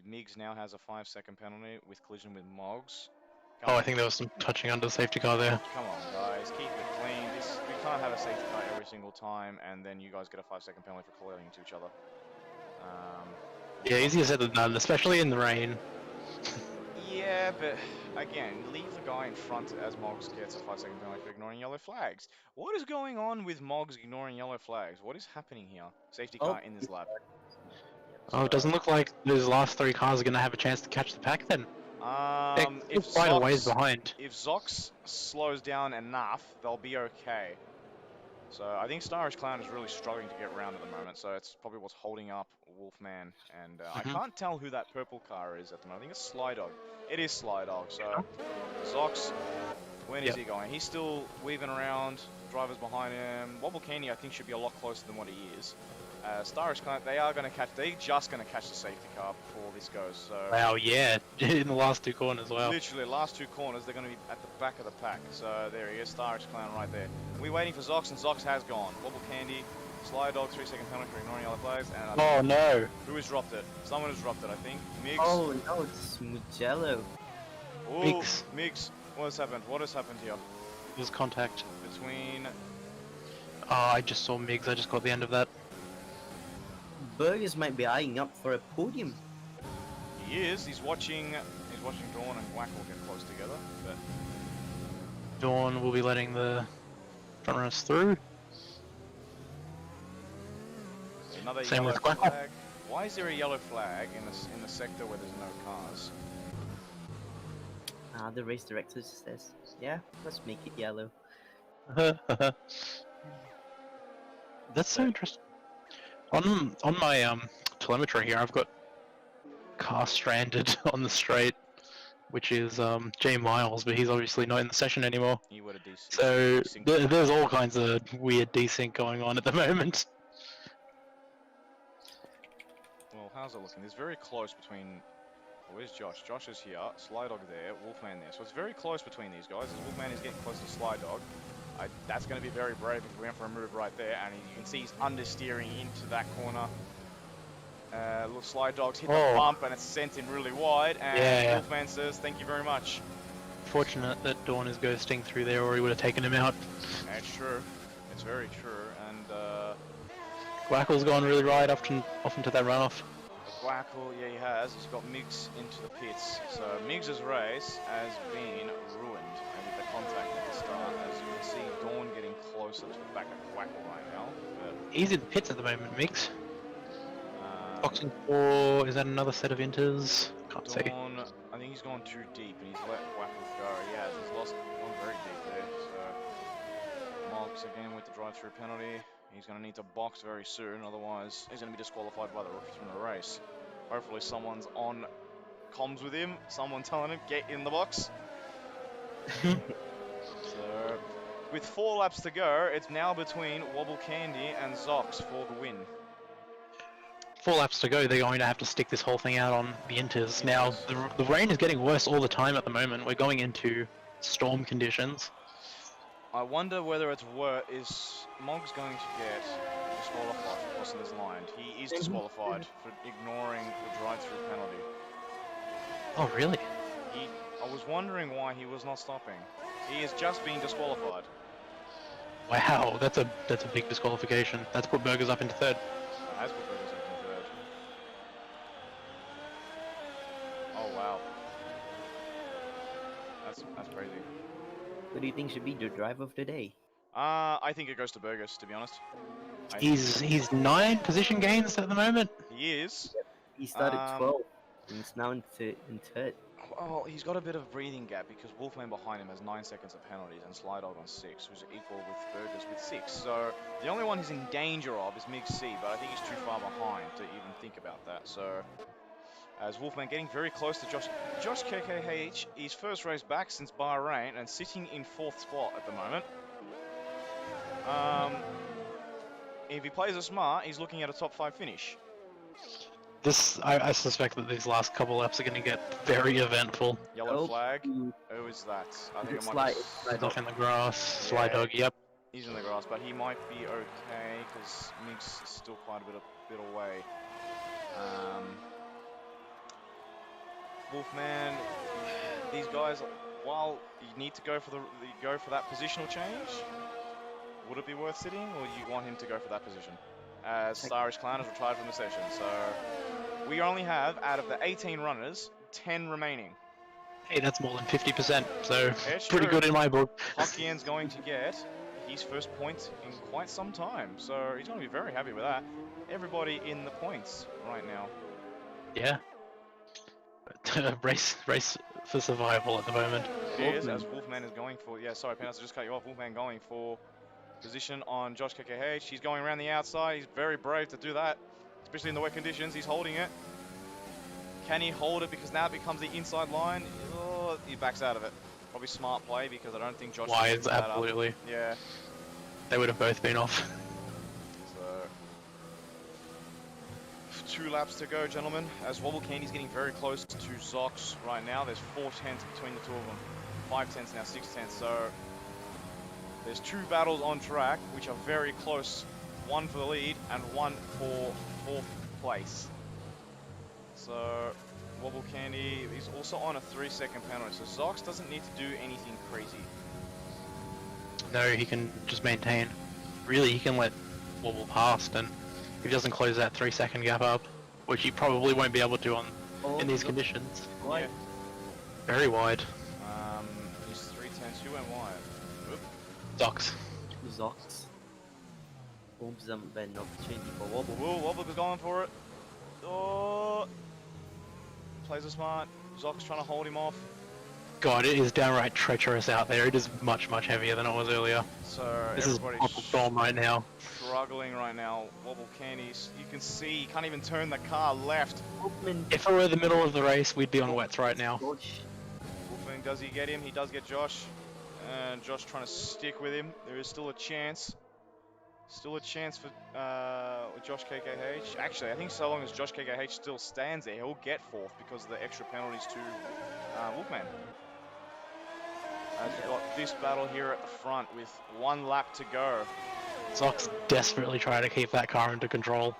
Migs now has a 5-second penalty with collision with Moggs. Come Oh, I on. think there was some touching under the safety car there. Come on, guys, keep it clean. We can't have a safety car every single time, and then you guys get a 5-second penalty for colliding into each other. Yeah, easier said than done, especially in the rain. Yeah, but again, leave the guy in front as Moggs gets a 5-second penalty for ignoring yellow flags. What is going on with Moggs ignoring yellow flags? What is happening here? Safety car in this lap. Oh, it doesn't look like those last 3 cars are going to have a chance to catch the pack then. They're If still quite a ways Zox behind. if Zox slows down enough, they'll be okay. So I think Styrish Clown is really struggling to get around at the moment, so it's probably what's holding up Wolfman. And I can't tell who that purple car is at the moment. I think it's Sly Dog. It is Sly Dog. So Zox, when is he going? He's still weaving around. Drivers behind him. Wobble Candy, I think, should be a lot closer than what he is. Styrish Clown, they're just going to catch the safety car before this goes. So Wow, yeah, in the last 2 corners, wow. literally, last 2 corners, they're going to be at the back of the pack. So there he is, Styrish Clown right there. We're waiting for Zox, and Zox has gone. Wobble Candy, Sly Dog, 3-second penalty for ignoring yellow flags. And Oh no! who has dropped it? Someone has dropped it, I think. Migs. Oh no, it's Mugello. Oh, Migs. Migs. What has happened? What has happened here? There's contact. Between... Oh, I just saw Migs, I just got the end of that. Burgers might be eyeing up for a podium. He is. He's watching Dawn and Wackle get close together. But Dawn will be letting the front runners through. another Same yellow with Wackle. flag. Why is there a yellow flag in the sector where there's no cars? The race director says, yeah, let's make it yellow. That's so interesting. On my telemetry here, I've got car stranded on the straight, which is J Miles, but he's obviously not in the session anymore. You would have desync. So there's all kinds of weird desync going on at the moment. Well, how's it looking? It's very close between... Where's Josh? Josh is here. Sly Dog there. Wolfman there. So it's very close between these guys. As Wolfman is getting close to Sly Dog. That's going to be very brave if we went for a move right there. And you can see he's understeering into that corner. Little Sly Dog's hit the bump and it's sent him really wide. And Wolfman says, thank you very much. Fortunate that Dawn is ghosting through there or he would have taken him out. That's true. It's very true. And Wackle's gone really right off into that runoff. Wackle, yeah, he has. He's got Migs into the pits. So Migs' race has been ruined with the contact at the start. As you can see, Dawn getting closer to the back of Wackle right now. But, He's in pits at the moment, Migs. Boxing 4, is that another set of inters? Can't see. Dawn, I think he's gone too deep and he's let Wackle go. He has. He's gone very deep there. So Moggs again with the drive-through penalty. He's going to need to box very soon, otherwise he's going to be disqualified by the rookie from the race. Hopefully someone's on comms with him, someone telling him, get in the box. So, with 4 laps to go, it's now between Wobble Candy and Zox for the win. 4 laps to go, they're going to have to stick this whole thing out on the inters. Now, the rain is getting worse all the time at the moment. We're going into storm conditions. I wonder whether it's is Moggs going to get disqualified for crossing this line? He is disqualified for ignoring the drive-through penalty. Oh, really? I was wondering why he was not stopping. He has just been disqualified. Wow, that's a big disqualification. That's put Burgers up into 3rd. That has put Burgers up in 3rd. Oh wow. That's crazy. What do you think should be the drive of the day? I think it goes to Burgers, to be honest. He's 9 position gains at the moment. He is. He started 12, and he's now in 3rd. Well, he's got a bit of breathing gap because Wolfman behind him has 9 seconds of penalties and Sly Dog on 6, who's equal with Burgers with 6. So the only one he's in danger of is Mig C, but I think he's too far behind to even think about that. So as Wolfman getting very close to Josh KKH, his first race back since Bahrain and sitting in 4th spot at the moment. If he plays it smart, he's looking at a top 5 finish. I suspect that these last couple laps are going to get very eventful. Yellow flag. Who is that? I think it might be He's off in the grass. Sly Dog, yep. He's in the grass, but he might be okay because Migs is still quite a bit away. Wolfman, these guys, while you need to go for that positional change, would it be worth sitting, or do you want him to go for that position? As Styrish Clown has retired from the session, so we only have, out of the 18 runners, 10 remaining. Hey, that's more than 50%, so It's pretty true. good in my book. Hokkien going to get his first point in quite some time, so he's going to be very happy with that. Everybody in the points right now. Yeah. race for survival at the moment. It is, Wolfman. as Wolfman is going for, yeah, sorry, Penalties, I just cut you off. Wolfman going for position on Josh KKH. He's going around the outside. He's very brave to do that, especially in the wet conditions. He's holding it. Can he hold it, because now it becomes the inside line? Oh, he backs out of it. Probably smart play, because I don't think Josh can Wides, pick that up. absolutely. Yeah. They would have both been off. So 2 laps to go, gentlemen, as Wobble Candy's getting very close to Zox right now. There's 4 tenths between the two of them. 5 tenths now, 6 tenths. So there's 2 battles on track, which are very close. 1 for the lead and 1 for 4th place. So Wobble Candy is also on a 3-second penalty. So Zox doesn't need to do anything crazy. No, he can just maintain. Really, he can let Wobble past, and if he doesn't close that 3-second gap up, which he probably won't be able to in these conditions. Wide. Yeah. Very wide. He's 3 tenths. Who went wide? Oop. Zox. Zox. Holmes doesn't bet an opportunity for Wobble. Whoa, Wobble is going for it. Oh, plays it smart. Zox trying to hold him off. God, it is downright treacherous out there. It is much, much heavier than it was earlier. So This is everybody's proper storm right now. struggling right now. Wobble Candies, you can see he can't even turn the car left. Wolfman. If it were the middle of the race, we'd be on wets right now. Gosh. Wolfman, does he get him? He does get Josh. And Josh trying to stick with him. There is still a chance. Still a chance for Josh KKH. Actually, I think so long as Josh KKH still stands there, he'll get 4th because of the extra penalties to Wolfman. As we've got this battle here at the front with 1 lap to go. Zox desperately trying to keep that car under control.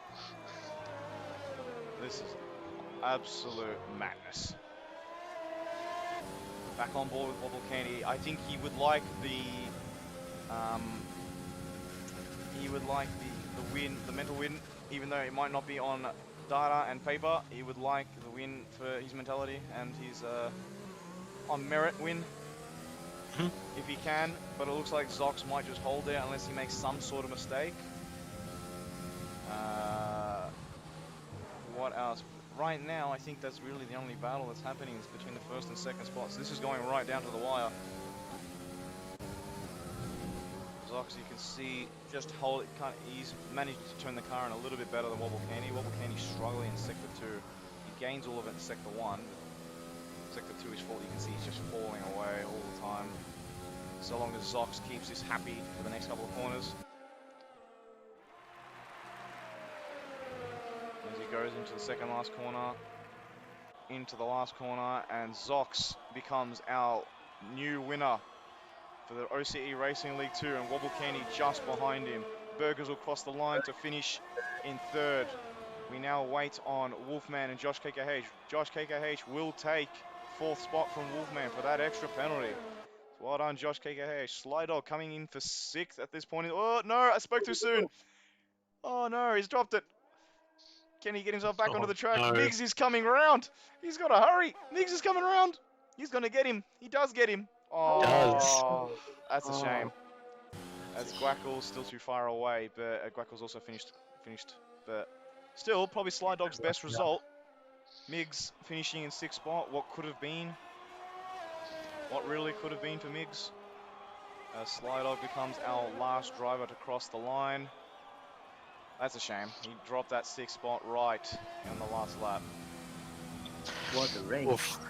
This is absolute madness. Back on board with Wobble Candy. I think he would like the win, the mental win, even though it might not be on data and paper. He would like the win for his mentality and his on merit win. If he can, but it looks like Zox might just hold there unless he makes some sort of mistake. What else? Right now, I think that's really the only battle that's happening is between the 1st and 2nd spots. This is going right down to the wire. Zox, you can see, just hold it. He's managed to turn the car in a little bit better than Wobble Candy. Wobble Candy's struggling in Sector 2. He gains all of it in Sector 1. Sector 2 is full. You can see he's just falling away all the time. So long as Zox keeps this happy for the next couple of corners. As he goes into the second last corner, into the last corner, and Zox becomes our new winner for the OCE Racing League 2, and Wobble Candy just behind him. Burgers will cross the line to finish in 3rd. We now wait on Wolfman and Josh KKH. Josh KKH will take 4th spot from Wolfman for that extra penalty. Well done, Josh KKH. Sly Dog coming in for 6th at this point. Oh, no, I spoke too soon. Oh, no, he's dropped it. Can he get himself back onto the track? No. Miggs is coming around. He's got to hurry. Miggs is coming around. He's going to get him. He does get him. Oh, that's a shame. As Guackle's still too far away, but Guackle's also finished. But still, probably Sly Dog's best result. Miggs finishing in 6th spot. What could have been? What really could have been for Miggs? Sly Dog becomes our last driver to cross the line. That's a shame. He dropped that 6th spot right in the last lap. What a race. Oof.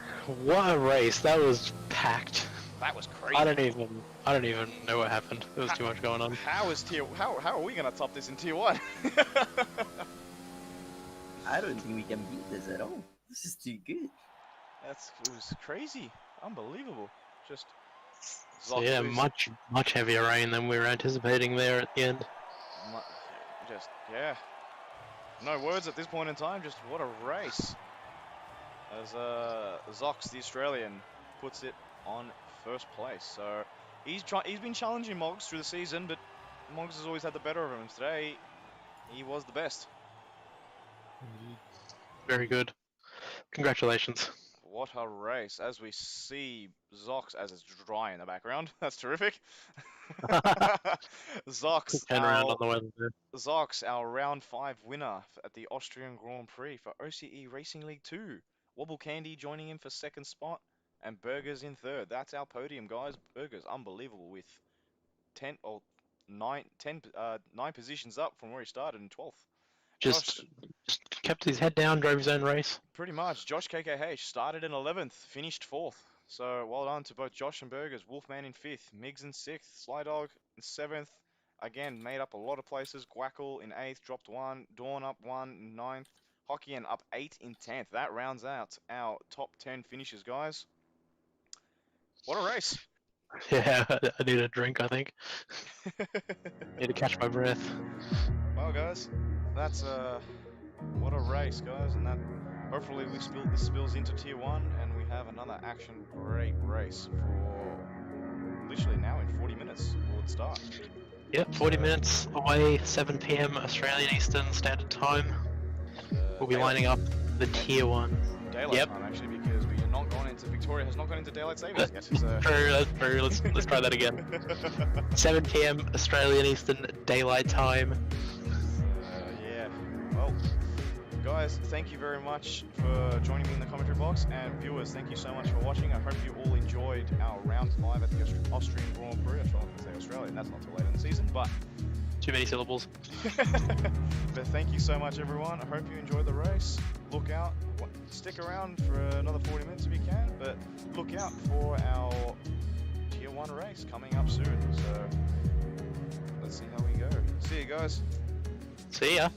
What a race. That was packed. That was crazy. I don't even know what happened. There was too much going on. How are we gonna top this in Tier 1? I don't think we can beat this at all. This is too good. It was crazy. Unbelievable. Just So yeah, much heavier rain than we were anticipating there at the end. Yeah. No words at this point in time. Just what a race. As Zox, the Australian, puts it on first place. So he's been challenging Moggs through the season, but Moggs has always had the better of him. Today, he was the best. Very good. Congratulations. What a race. As we see Zox, as it's dry in the background. That's terrific. Zox, Turn around on the weather there. Zox, our round 5 winner at the Austrian Grand Prix for OCE Racing League 2. Wobble Candy joining him for 2nd spot, and Burgers in 3rd. That's our podium, guys. Burgers, unbelievable, with 9 positions up from where he started in 12th. Just kept his head down, drove his own race. Pretty much. Josh KKH started in 11th, finished 4th. So well done to both Josh and Burgers. Wolfman in 5th, Miggs in 6th, Slydog in 7th. Again, made up a lot of places. Guackle in 8th, dropped 1. Dawn up 1 in 9th. Hockey up 8 in 10th. That rounds out our top 10 finishes, guys. What a race. Yeah, I need a drink, I think. Need to catch my breath. Well, guys, that's what a race, guys, and that hopefully this spills into Tier 1 and we have another great race for literally now in 40 minutes will it start. Yep, 40 minutes away, 7 PM Australian Eastern Standard Time. We'll be lining up the Tier 1. Daylight time, actually, because we are not gone into Victoria has not gone into daylight savings yet. So. True, that's true. Let's try that again. 7 PM Australian Eastern Daylight Time. Yeah. Well, guys, thank you very much for joining me in the commentary box, and viewers, thank you so much for watching. I hope you all enjoyed our round 5 at the Austrian Grand Prix. I was trying to say Australian, that's not too late in the season, but too many syllables. But thank you so much, everyone. I hope you enjoyed the race. Look out, stick around for another 40 minutes if you can, but look out for our Tier 1 race coming up soon. So let's see how we go. See you guys. See ya.